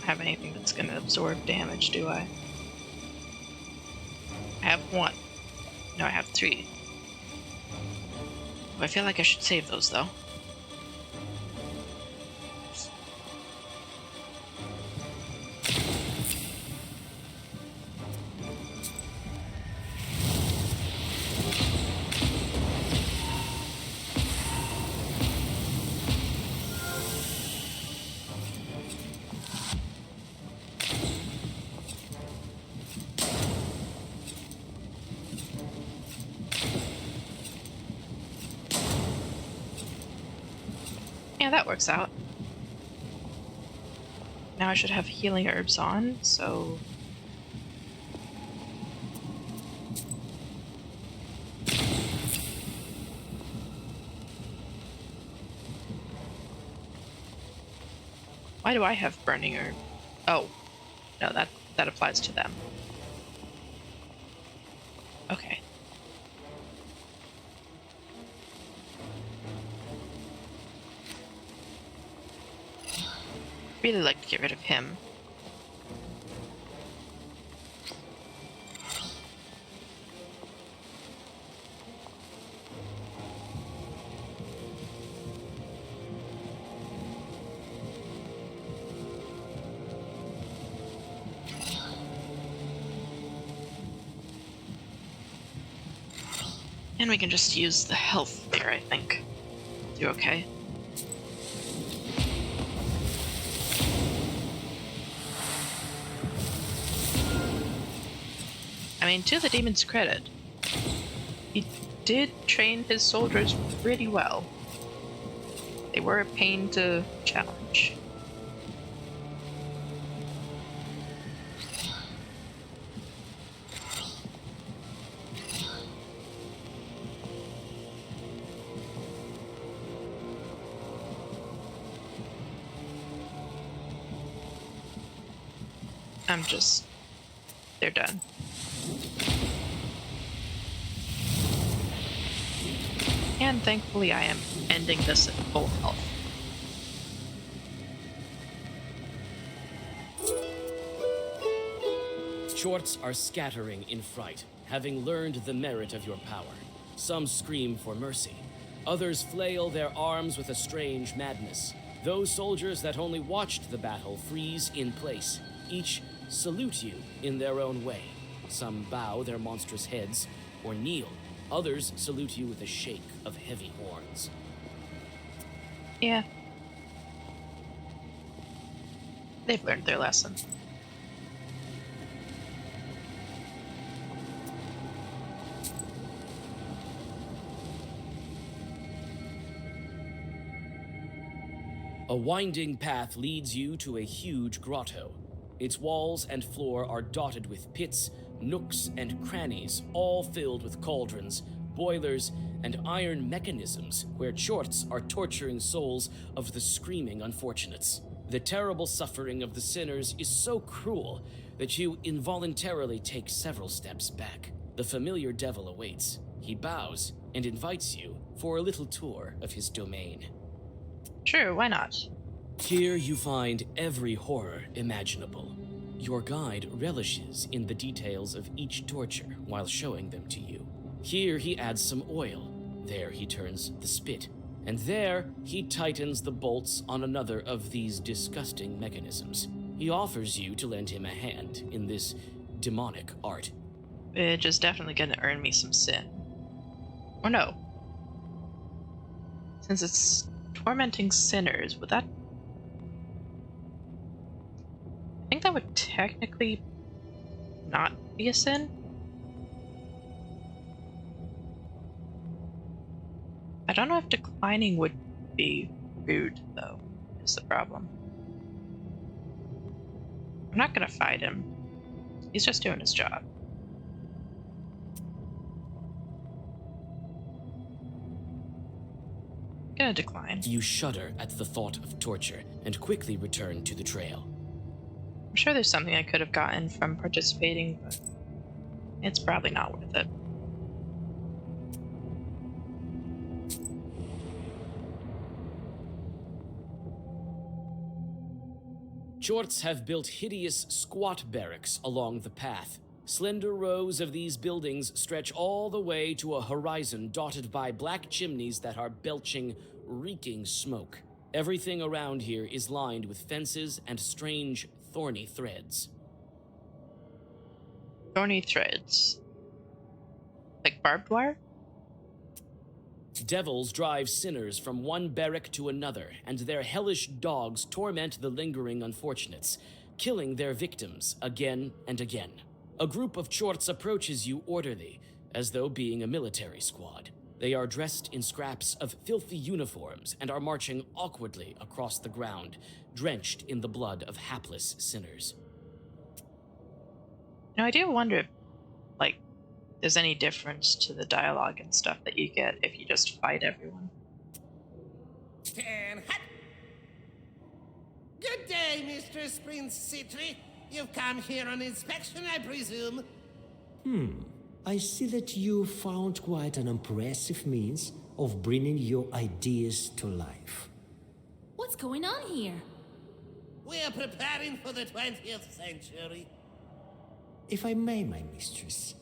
Have anything that's going to absorb damage, do I? I have one. No, I have 3. Oh, I feel like I should save those, though. Yeah, that works out. Now I should have healing herbs on, so... Why do I have burning herb? Oh, no, that applies to them. Okay. Really like to get rid of him. And we can just use the health there, I think. Do okay. I mean, to the demon's credit, he did train his soldiers pretty well. They were a pain to challenge. They're done. And thankfully I am ending this at full health. Shorts are scattering in fright, having learned the merit of your power. Some scream for mercy. Others flail their arms with a strange madness. Those soldiers that only watched the battle freeze in place. Each salute you in their own way. Some bow their monstrous heads or kneel. Others salute you with a shake of heavy horns. Yeah. They've learned their lesson. A winding path leads you to a huge grotto. Its walls and floor are dotted with pits, nooks, and crannies, all filled with cauldrons, boilers, and iron mechanisms where Chorts are torturing souls of the screaming unfortunates. The terrible suffering of the sinners is so cruel that you involuntarily take several steps back. The familiar devil awaits. He bows and invites you for a little tour of his domain. Sure, why not? Here you find every horror imaginable. Your guide relishes in the details of each torture while showing them to you. Here he adds some oil. There he turns the spit. And there he tightens the bolts on another of these disgusting mechanisms. He offers you to lend him a hand in this demonic art. Which is definitely gonna earn me some sin. Or no. Since it's tormenting sinners, would that... I think that would technically not be a sin. I don't know if declining would be rude, though, is the problem. I'm not gonna fight him. He's just doing his job. Gonna decline. You shudder at the thought of torture and quickly return to the trail. I'm sure there's something I could have gotten from participating, but it's probably not worth it. Chorts have built hideous squat barracks along the path. Slender rows of these buildings stretch all the way to a horizon dotted by black chimneys that are belching, reeking smoke. Everything around here is lined with fences and strange, thorny threads. Thorny threads. Like barbed wire? Devils drive sinners from one barrack to another, and their hellish dogs torment the lingering unfortunates, killing their victims again and again. A group of Chorts approaches you orderly, as though being a military squad. They are dressed in scraps of filthy uniforms and are marching awkwardly across the ground, drenched in the blood of hapless sinners. I do wonder if, like, there's any difference to the dialogue and stuff that you get if you just fight everyone. Stand hut. Good day, Mistress Prince Citri. You've come here on inspection, I presume? I see that you found quite an impressive means of bringing your ideas to life. What's going on here? We are preparing for the 20th century. If I may, my mistress,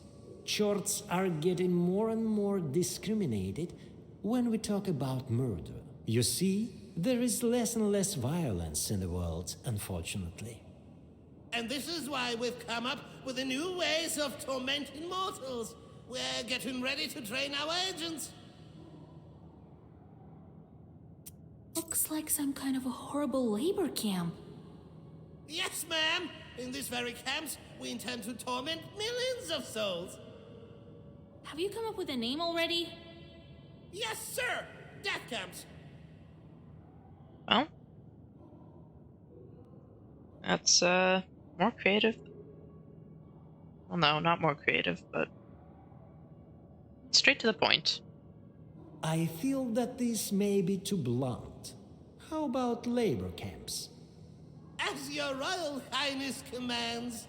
Chorts are getting more and more discriminated when we talk about murder. You see, there is less and less violence in the world, unfortunately. And this is why we've come up with the new ways of tormenting mortals. We're getting ready to train our agents. Looks like some kind of a horrible labor camp. Yes, ma'am. In these very camps, we intend to torment millions of souls. Have you come up with a name already? Yes, sir. Death camps. Well, that's more creative. Well, no, not more creative, but straight to the point. I feel that this may be too blunt. How about labor camps? As your Royal Highness commands.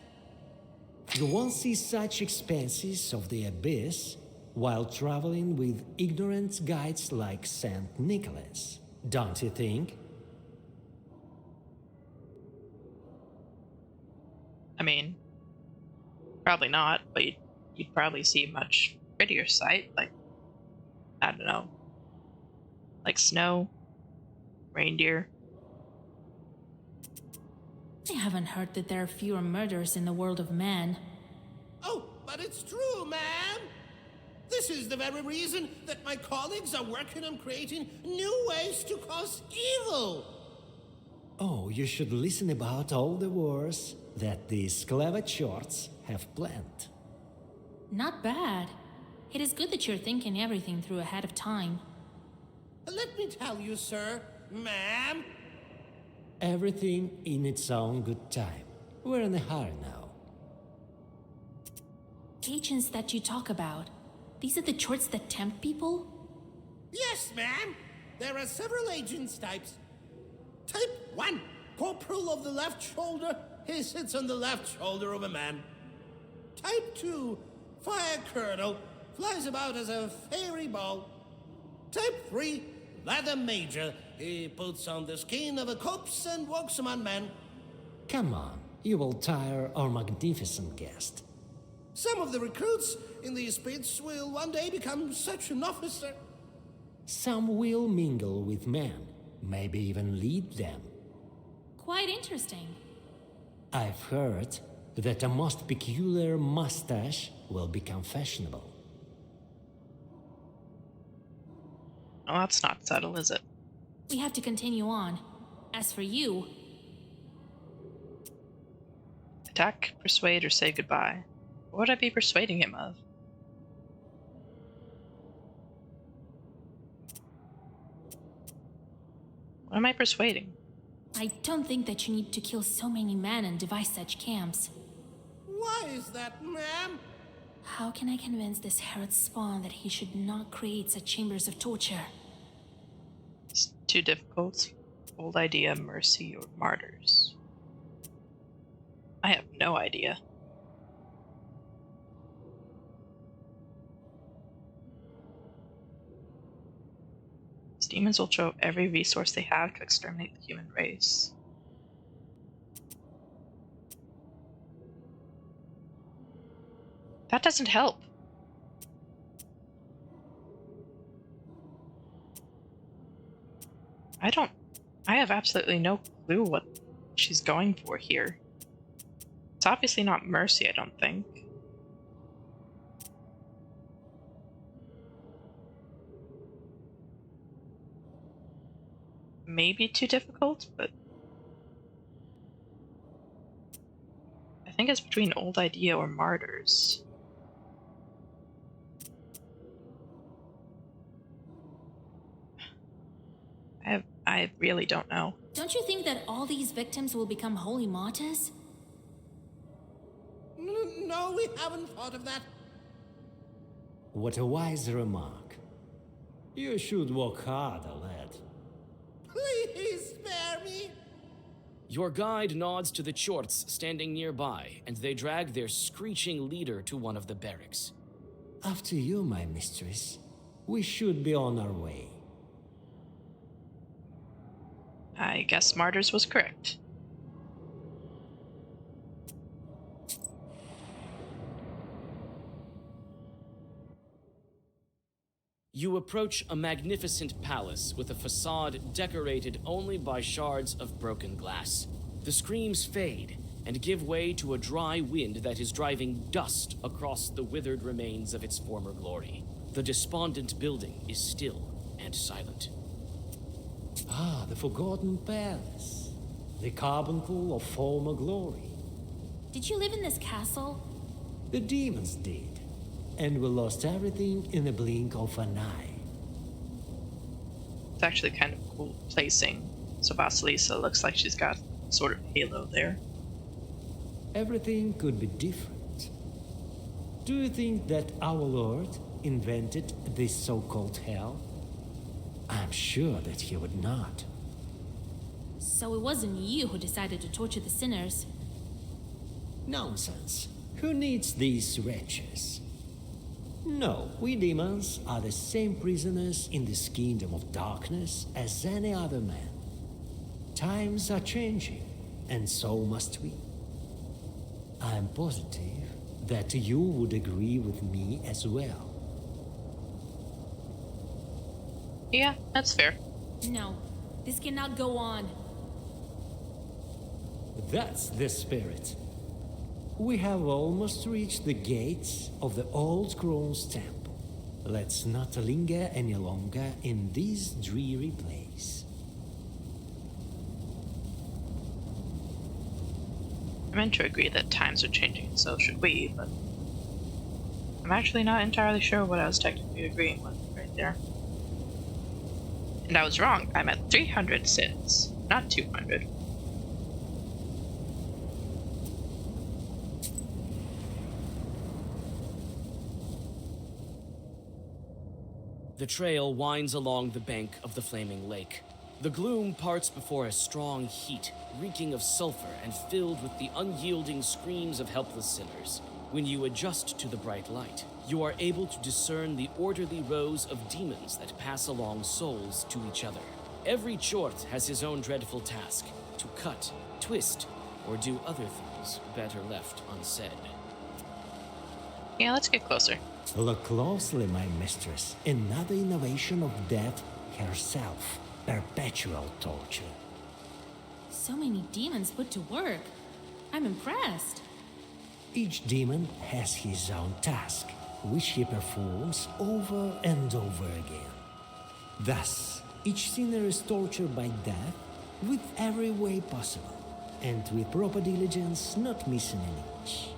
You won't see such expanses of the abyss while traveling with ignorant guides like Saint Nicholas, don't you think? I mean, probably not, but you'd probably see a much prettier sight, like, I don't know, like snow, reindeer. I haven't heard that there are fewer murders in the world of man. Oh, but it's true, ma'am. This is the very reason that my colleagues are working on creating new ways to cause evil. Oh, you should listen about all the wars that these clever shorts have planned. Not bad. It is good that you're thinking everything through ahead of time. Let me tell you, sir, ma'am. Everything in its own good time. We're in a hurry now. Agents that you talk about, these are the chorts that tempt people? Yes, ma'am. There are several agents types. Type 1, corporal of the left shoulder. He sits on the left shoulder of a man. Type 2, fire colonel. Flies about as a fairy ball. Type 3, leather major. He puts on the skin of a corpse and walks among men. Come on, you will tire our magnificent guest. Some of the recruits in these pits will one day become such an officer. Some will mingle with men, maybe even lead them. Quite interesting. I've heard that a most peculiar mustache will become fashionable. Oh, that's not subtle, is it? We have to continue on. As for you, Attack, persuade, or say goodbye. What would I be persuading him of? What am I persuading? I don't think that you need to kill so many men and devise such camps. Why is that, ma'am? How can I convince this Herod spawn that he should not create such chambers of torture? It's too difficult. Old idea, mercy, or martyrs. I have no idea. These demons will throw every resource they have to exterminate the human race. That doesn't help. I have absolutely no clue what she's going for here. It's obviously not mercy, I don't think. Maybe too difficult, but I think it's between old idea or martyrs. I really don't know. Don't you think that all these victims will become holy martyrs? No, we haven't thought of that. What a wise remark. You should work harder, lad. Please spare me. Your guide nods to the Chorts standing nearby, and they drag their screeching leader to one of the barracks. After you, my mistress. We should be on our way. I guess martyrs was correct. You approach a magnificent palace with a facade decorated only by shards of broken glass. The screams fade, and give way to a dry wind that is driving dust across the withered remains of its former glory. The despondent building is still and silent. Ah, the Forgotten Palace. The carbuncle of former glory. Did you live in this castle? The demons did. And we lost everything in a blink of an eye. It's actually kind of cool placing. So Vasilisa looks like she's got sort of halo there. Everything could be different. Do you think that our Lord invented this so-called hell? I'm sure that he would not. So it wasn't you who decided to torture the sinners. Nonsense. Who needs these wretches? No, we demons are the same prisoners in this kingdom of darkness as any other man. Times are changing, and so must we. I am positive that you would agree with me as well. Yeah, that's fair. No, this cannot go on. That's the spirit. We have almost reached the gates of the Old Crone's temple. Let's not linger any longer in this dreary place. I meant to agree that times are changing, so should we, but I'm actually not entirely sure what I was technically agreeing with right there. And I was wrong. I'm at 300 sins, not 200. The trail winds along the bank of the flaming lake. The gloom parts before a strong heat, reeking of sulfur and filled with the unyielding screams of helpless sinners. When you adjust to the bright light, you are able to discern the orderly rows of demons that pass along souls to each other. Every Chort has his own dreadful task, to cut, twist, or do other things better left unsaid. Yeah, let's get closer. Look closely, my mistress. Another innovation of death herself. Perpetual torture. So many demons put to work. I'm impressed. Each demon has his own task, which he performs over and over again. Thus, each sinner is tortured by death with every way possible, and with proper diligence, not missing an inch.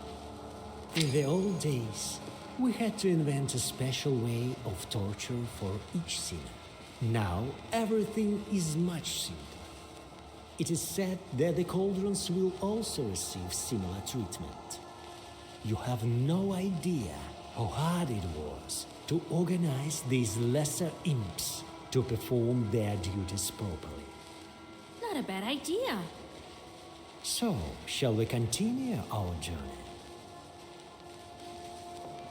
In the old days, we had to invent a special way of torture for each sinner. Now, everything is much simpler. It is said that the cauldrons will also receive similar treatment. You have no idea how hard it was to organize these lesser imps to perform their duties properly. Not a bad idea. So, shall we continue our journey?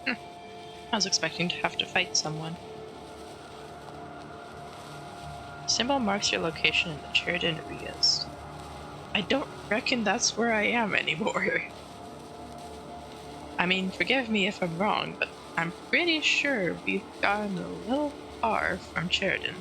I was expecting to have to fight someone. Symbol marks your location in the Cherden areas. I don't reckon that's where I am anymore. I mean, forgive me if I'm wrong, but I'm pretty sure we've gotten a little far from Cherden.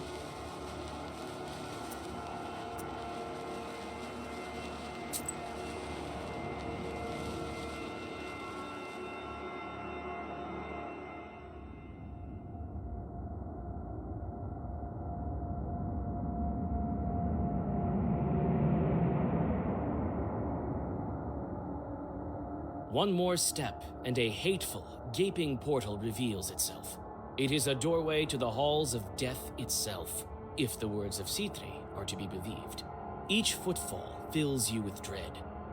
One more step, and a hateful, gaping portal reveals itself. It is a doorway to the halls of death itself, if the words of Citri are to be believed. Each footfall fills you with dread,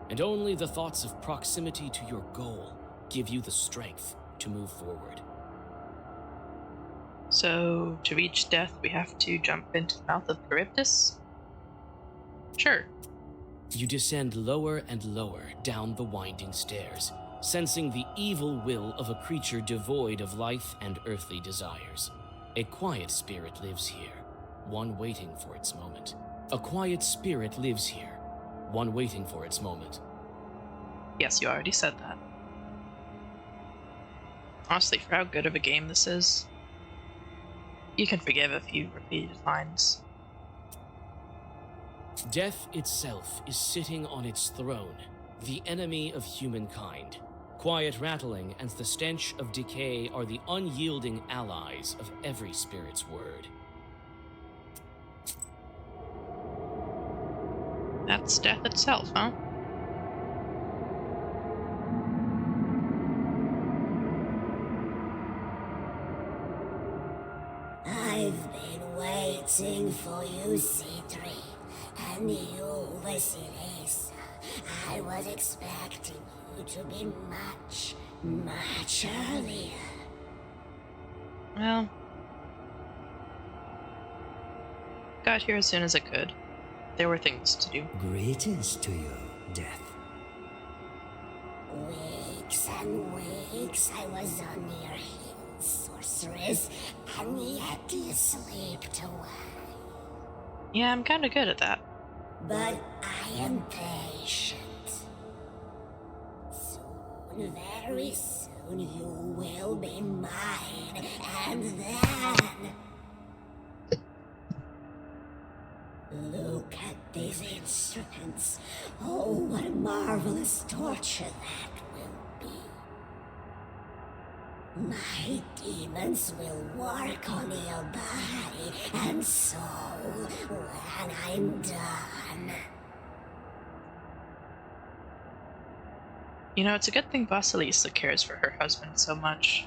and only the thoughts of proximity to your goal give you the strength to move forward. So, to reach death, we have to jump into the mouth of Charybdis? Sure. You descend lower and lower down the winding stairs, sensing the evil will of a creature devoid of life and earthly desires. A quiet spirit lives here, one waiting for its moment. A quiet spirit lives here, one waiting for its moment. Yes, you already said that. Honestly, for how good of a game this is, you can forgive a few repeated lines. Death itself is sitting on its throne, The enemy of humankind. Quiet rattling and the stench of decay are the unyielding allies of every spirit's word. That's death itself, huh? I've been waiting for you, Citri, and you, Vasilisa. I was expecting you to be much, much earlier. Well, got here as soon as I could. There were things to do. Greetings to you, Death. Weeks and weeks I was on your heels, sorceress, and yet you slipped away. Yeah, I'm kind of good at that. But I am patient. Soon, very soon, you will be mine, and then... Look at these instruments. Oh, what a marvelous torture that will be. My demons will work on your body and soul when I'm done. You know, it's a good thing Vasilisa cares for her husband so much.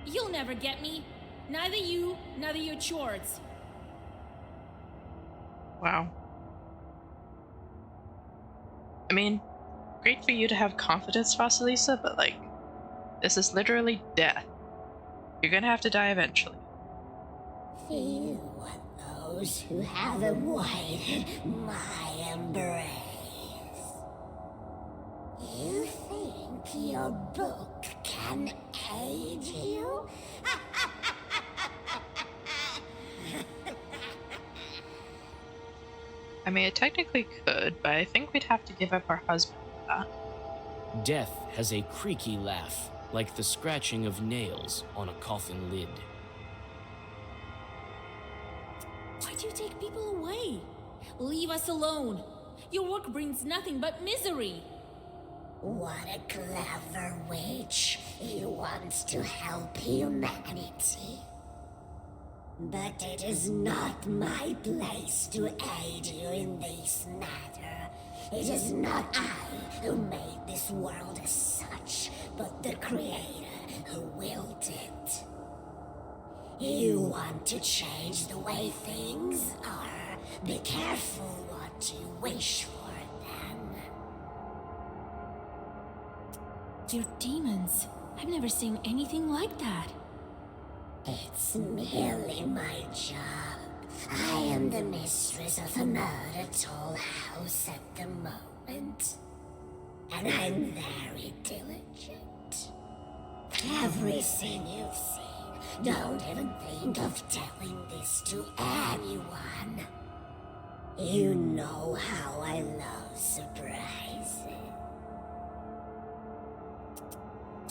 You'll never get me. Neither you, neither your chords. Wow. I mean, great for you to have confidence, Vasilisa, but like, this is literally death. You're gonna have to die eventually. Few are those who have avoided my embrace. You think your book can aid you? I mean, it technically could, but I think we'd have to give up our husband for that. Death has a creaky laugh, like the scratching of nails on a coffin lid. Why do you take people away? Leave us alone. Your work brings nothing but misery. What a clever witch. He wants to help humanity. But it is not my place to aid you in this matter. It is not I who made this world as such, but the Creator who willed it. You want to change the way things are. Be careful what you wish for, then. Your demons. I've never seen anything like that. It's merely my job. I am the mistress of another tall house at the moment. And I'm very diligent. Everything you've seen, don't even think of telling this to anyone. You know how I love surprises.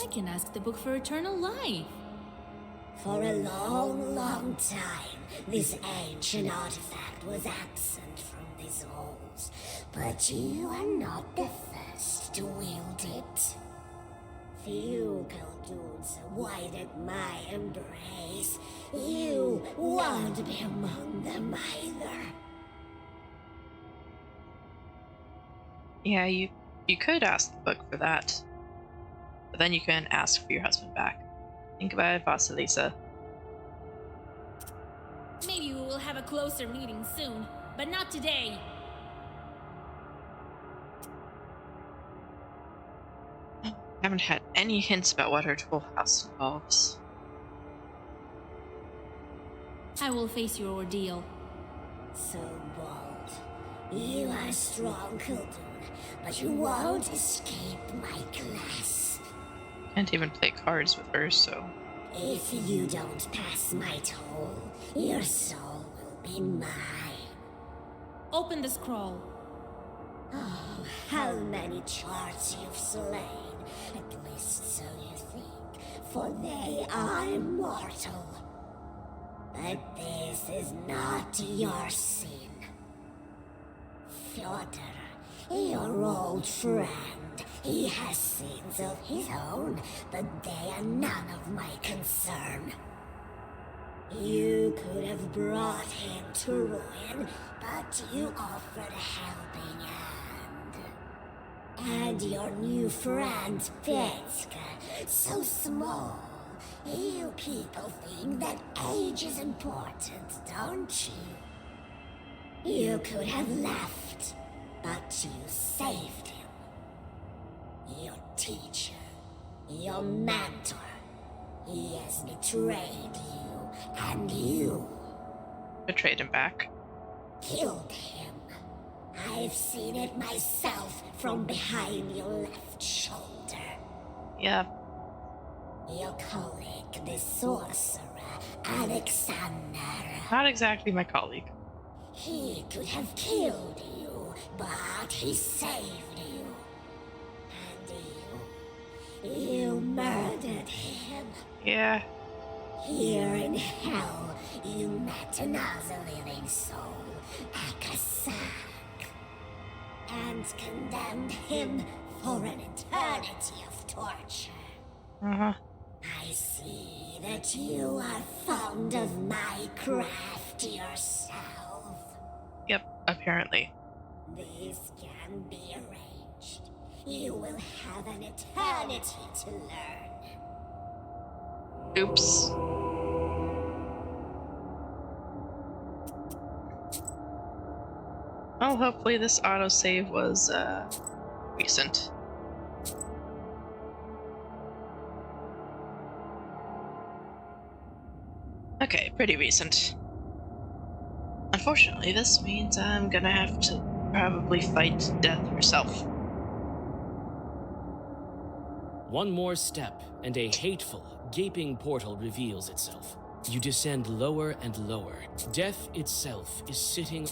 I can ask the book for eternal life. For a long, long time, this ancient artifact was absent from these halls. But you are not the first to wield it. Few Khaldun's avoided my embrace. You won't be among them either. Yeah, you could ask the book for that. But then you couldn't ask for your husband back. Think about it, Vasilisa. Maybe we will have a closer meeting soon, but not today. I haven't had any hints about what her tool house involves. I will face your ordeal. So bold. You are strong, Khaldun, but you won't escape my clasp. Can't even play cards with her, so... If you don't pass my toll, your soul will be mine. Open the scroll. Oh, how many charts you've slain, at least so you think, for they are immortal. But this is not your sin. Piotr, your old friend. He has sins of his own, but they are none of my concern. You could have brought him to ruin, but you offered a helping hand. And your new friend, Petska, so small. You people think that age is important, don't you? You could have left, but you saved him. Your teacher, your mentor, he has betrayed you, and you Betrayed him back. killed him. I've seen it myself from behind your left shoulder. Yeah. Your colleague, the sorcerer, Alexander. Not exactly my colleague. He could have killed you, but he saved you. And you murdered him. Yeah. Here in hell, you met another living soul, Akasak, and condemned him for an eternity of torture. Uh-huh. I see that you are fond of my craft yourself. Yep, apparently. This can be arranged. You will have an eternity to learn. Oops. Well, hopefully this autosave was, recent. Okay, pretty recent. Unfortunately, this means I'm gonna have to probably fight Death herself. One more step, and a hateful, gaping portal reveals itself. You descend lower and lower. Death itself is sitting.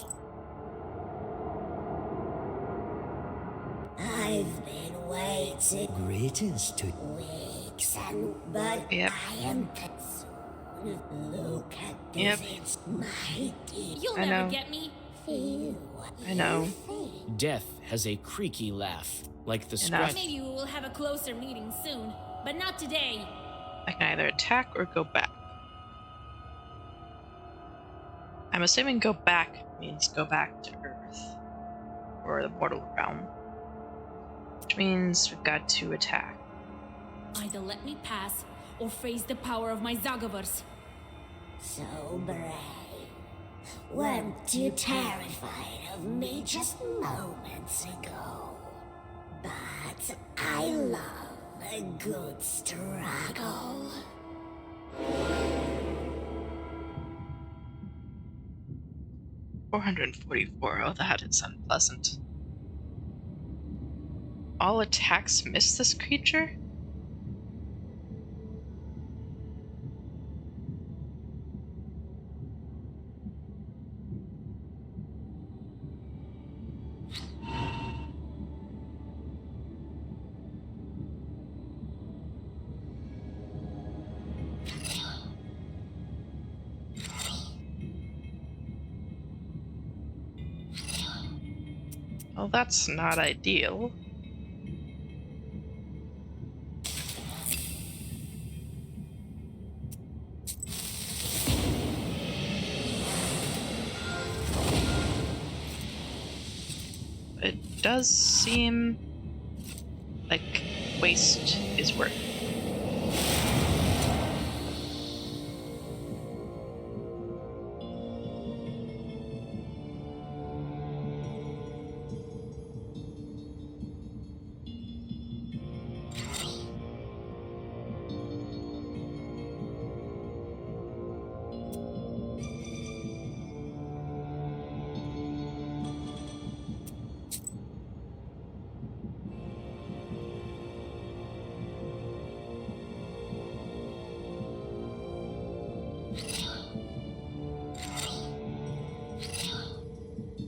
I've been waiting Greetings to weeks, but Yep. I am soon. Look at this. Yep. It's my deed. You'll I never know. get me. Feel what I know. you think. Death has a creaky laugh, like the Enough. scratch. Maybe we will have a closer meeting soon, but not today. I can either attack or go back. I'm assuming go back means go back to Earth. Or the mortal realm. Which means we've got to attack. Either let me pass or face the power of my Zagavars. So brave. Weren't you terrified of me just moments ago? But I love a good struggle. $444. Oh, that is unpleasant. All attacks miss this creature? Well, that's not ideal. It does seem like waste is worth it.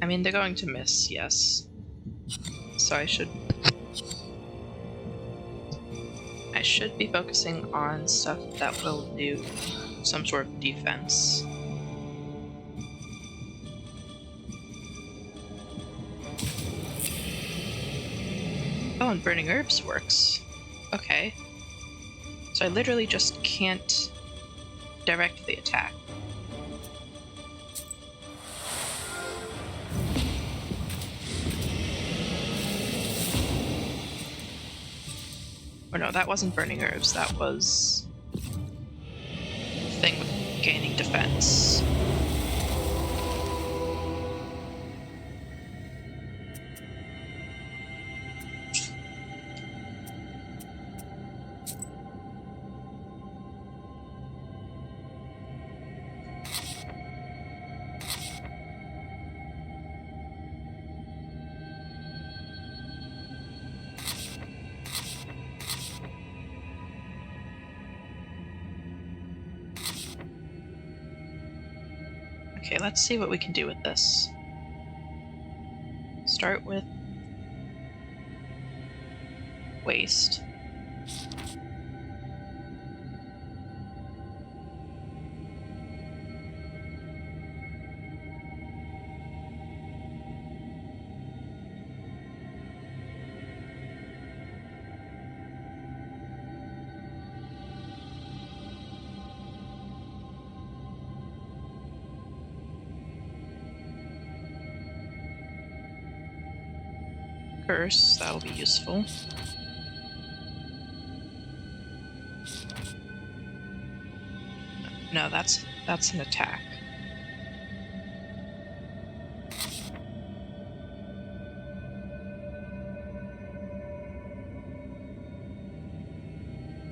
I mean, they're going to miss, yes. So I should be focusing on stuff that will do some sort of defense. and burning herbs works. Okay. So I literally just can't direct the attack. Or no, that wasn't burning herbs, that was the thing with gaining defense. Okay, let's see what we can do with this. Start with waste. Curse, that'll be useful. No, that's an attack.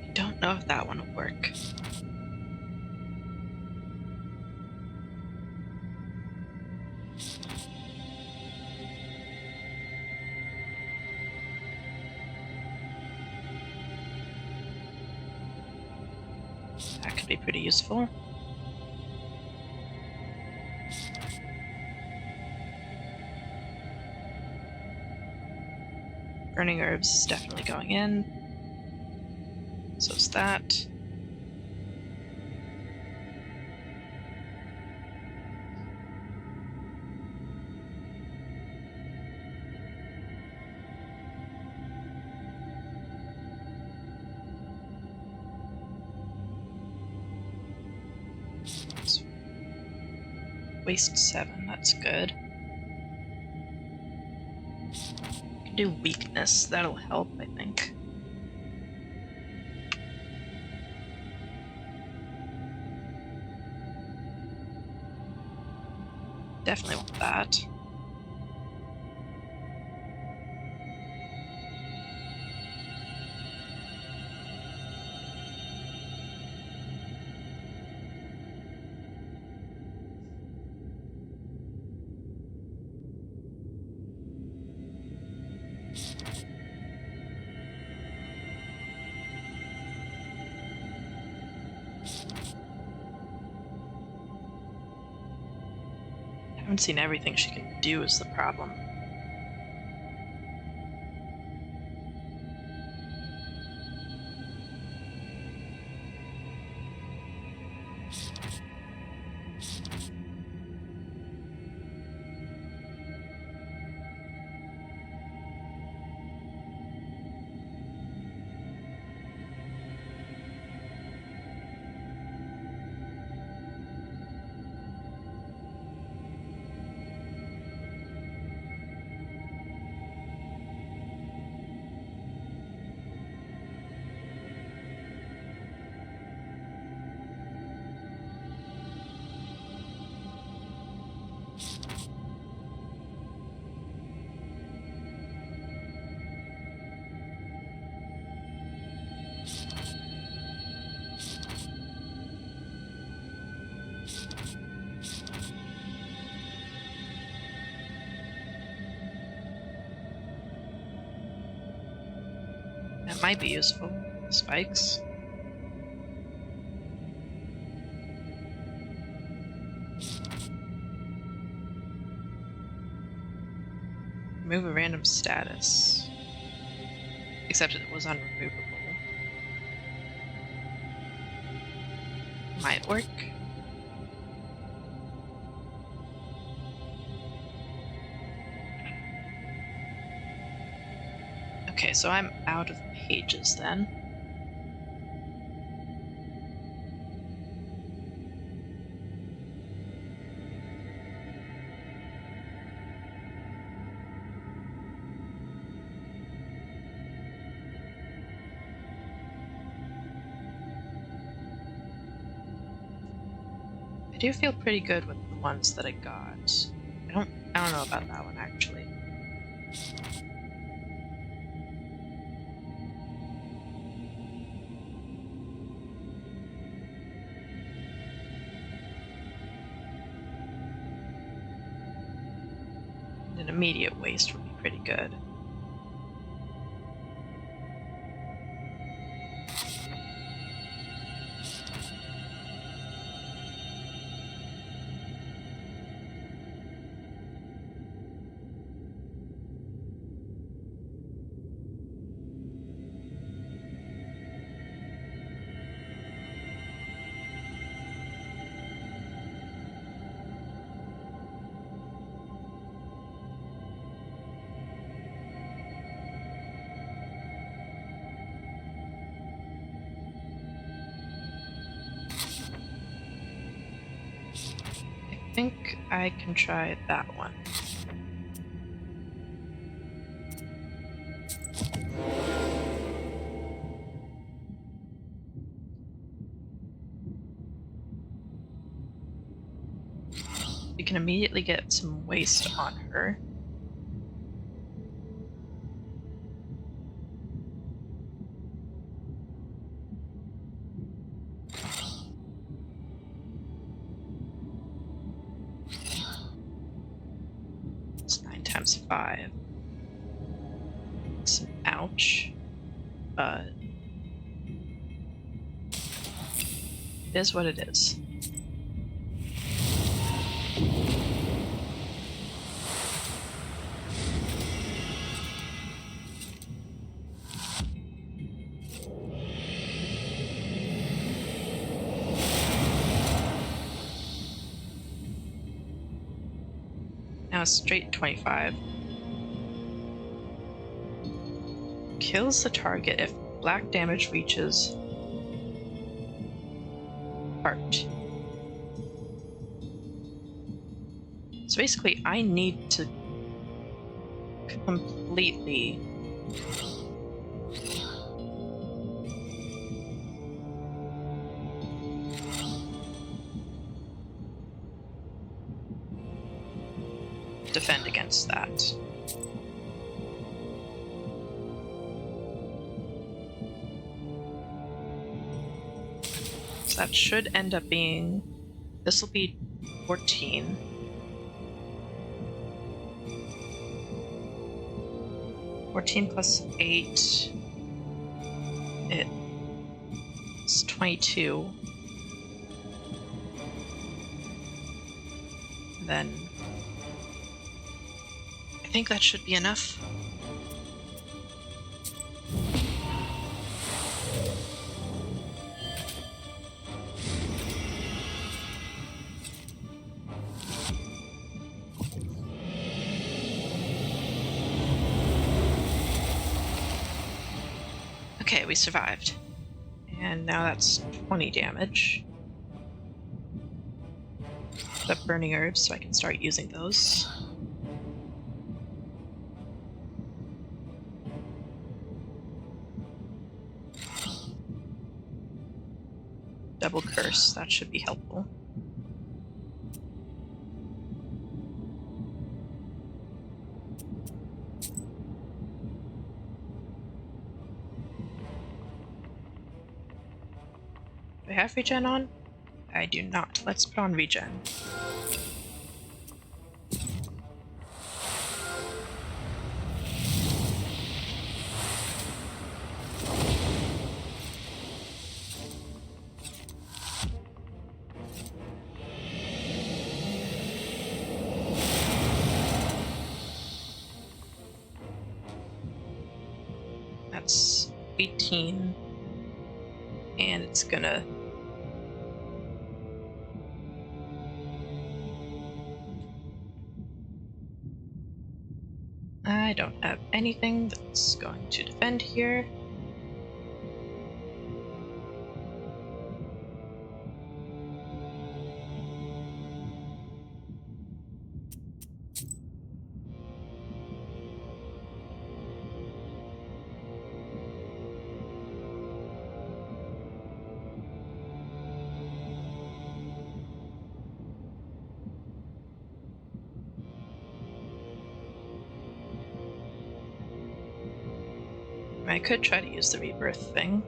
I don't know if that one will work. That could be pretty useful. Burning herbs is definitely going in. So is that. Waste 7, that's good. Can do weakness, that'll help, I think. Definitely want that. I haven't seen everything she can do is the problem. That might be useful. Spikes. Remove a random status. Except it was unremovable. Might work. Okay, so I'm out of pages then. I do feel pretty good with the ones that I got. I don't know about that one actually. An immediate waste would be pretty good. I think I can try that one. We can immediately get some waste on her. It's 9 times 5. It's an ouch, but it is what it is. Now straight 25. Kills the target if black damage reaches heart. So basically, I need to completely defend against that. So that should end up being, this will be 14. Plus 8, it's 22. Then I think that should be enough. Okay, we survived. And now that's 20 damage. Put up burning herbs so I can start using those. Double curse, that should be helpful. Do I have regen on? I do not. Let's put on regen. That's 18. And it's gonna... I don't have anything that's going to defend here. I could try to use the rebirth thing.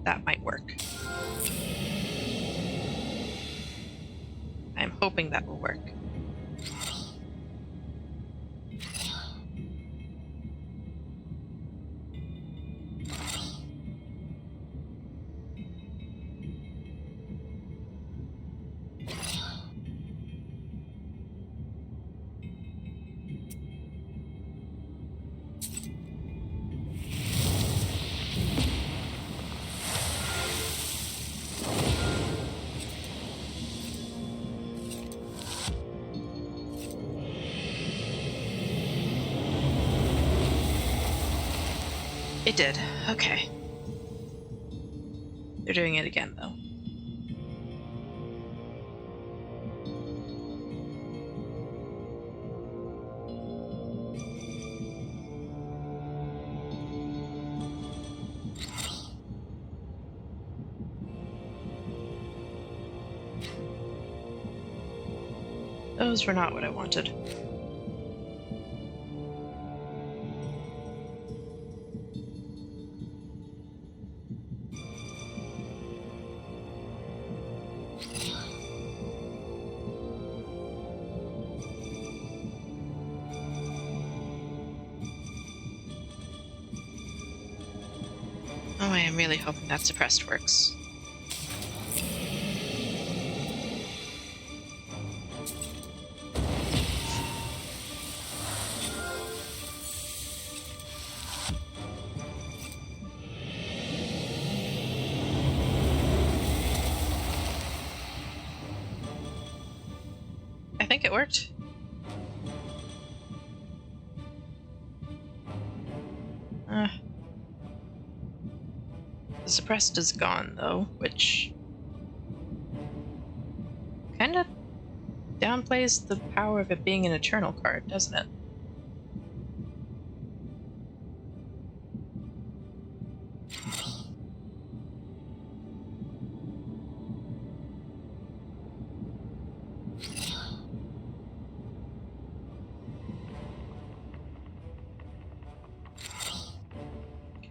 That might work. I'm hoping that will work. It did. Okay. They're doing it again, though. Those were not what I wanted. Oh, I am really hoping that suppressed works. I think it worked. The suppressed is gone, though, which kind of downplays the power of it being an Eternal card, doesn't it?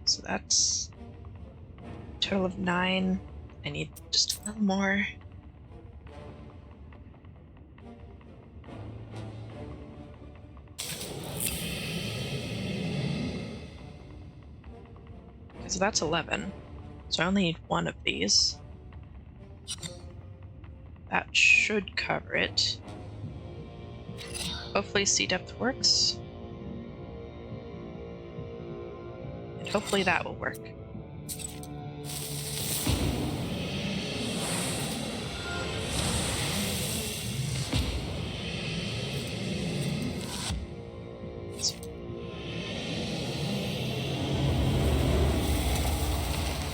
So that's a total of 9. I need just a little more. So that's 11. So I only need one of these. That should cover it. Hopefully sea depth works. And hopefully that will work.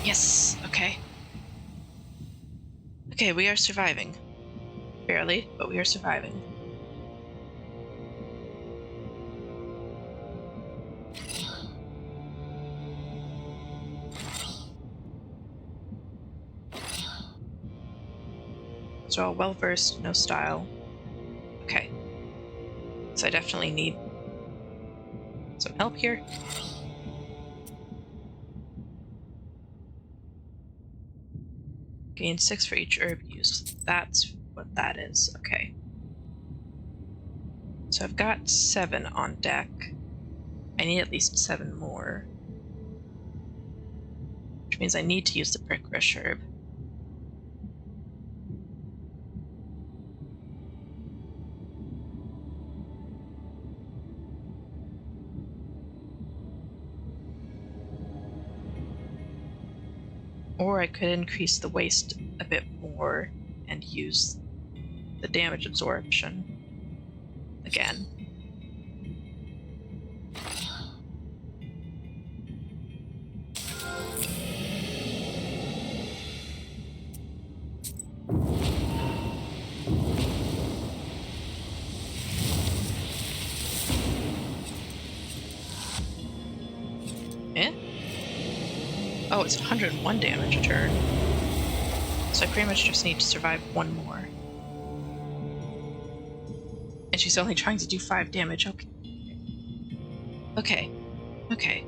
Yes, okay. Okay, we are surviving. Barely, but we are surviving. So all well versed, no style. Okay. So I definitely need some help here. Gain 6 for each herb used. That's what that is. Okay. So I've got 7 on deck. I need at least 7 more. which means I need to use the prickrush herb. Or I could increase the waste a bit more and use the damage absorption again. Eh? Oh, it's 101 damage a turn. So I pretty much just need to survive one more. And she's only trying to do 5 damage. Okay. Okay. Okay.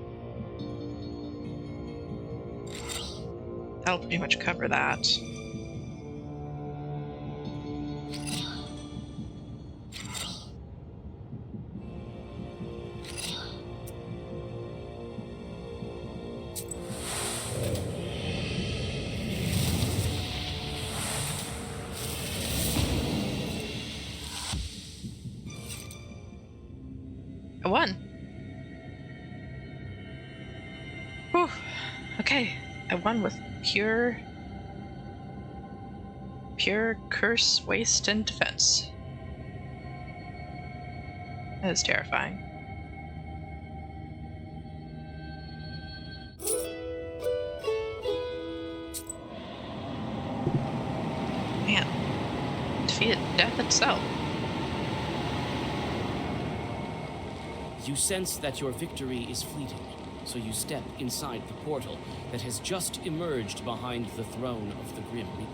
That'll pretty much cover that. I won. Whew. Okay, I won with pure curse, waste, and defense. That is terrifying. Man, defeated death itself. You sense that your victory is fleeting, so you step inside the portal that has just emerged behind the throne of the Grim Reaper.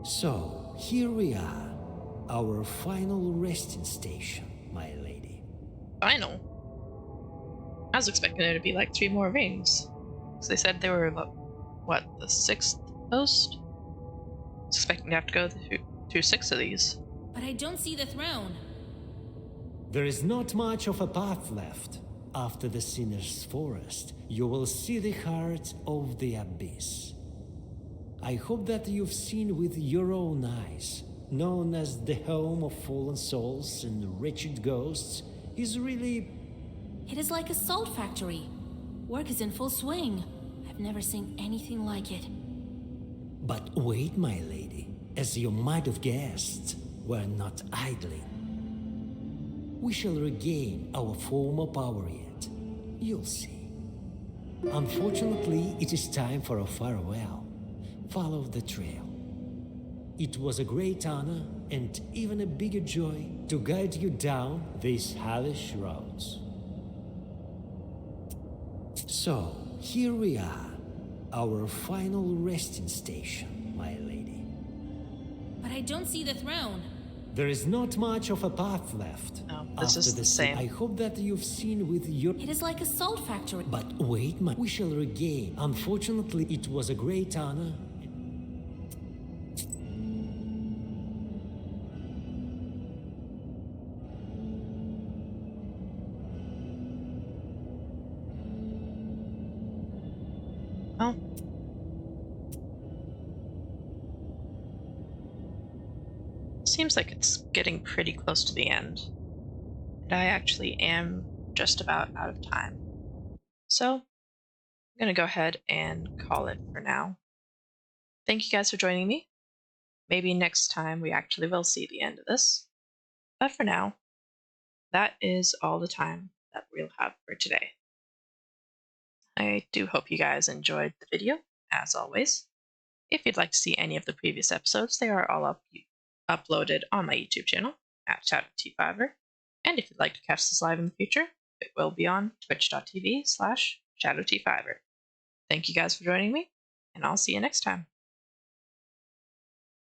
So, here we are, our final resting station, my lady. Final? I was expecting there to be like 3 more rings. So they said they were, what, the 6th post? I was expecting to have to go through 6 of these. But I don't see the throne. There is not much of a path left. After the Sinner's Forest, you will see the heart of the Abyss. I hope that you've seen with your own eyes. Known as the home of fallen souls and wretched ghosts, is really... It is like a salt factory. Work is in full swing. I've never seen anything like it. But wait, my lady. As you might have guessed, we're not idling. We shall regain our former power yet. You'll see. Unfortunately, it is time for a farewell. Follow the trail. It was a great honor and even a bigger joy to guide you down these hellish roads. So, here we are, our final resting station, my lady. But I don't see the throne. There is not much of a path left. Oh, this After is the same. I hope that you've seen with your... It is like a salt factory. But wait, we shall regain. Unfortunately, it was a great honor. Oh. Seems like it's getting pretty close to the end. And I actually am just about out of time. So, I'm going to go ahead and call it for now. Thank you guys for joining me. Maybe next time we actually will see the end of this. But for now, that is all the time that we'll have for today. I do hope you guys enjoyed the video, as always. If you'd like to see any of the previous episodes, they are all uploaded on my YouTube channel at ShadowT5er. And if you'd like to catch this live in the future, it will be on twitch.tv/ShadowT5er. Thank you guys for joining me, and I'll see you next time.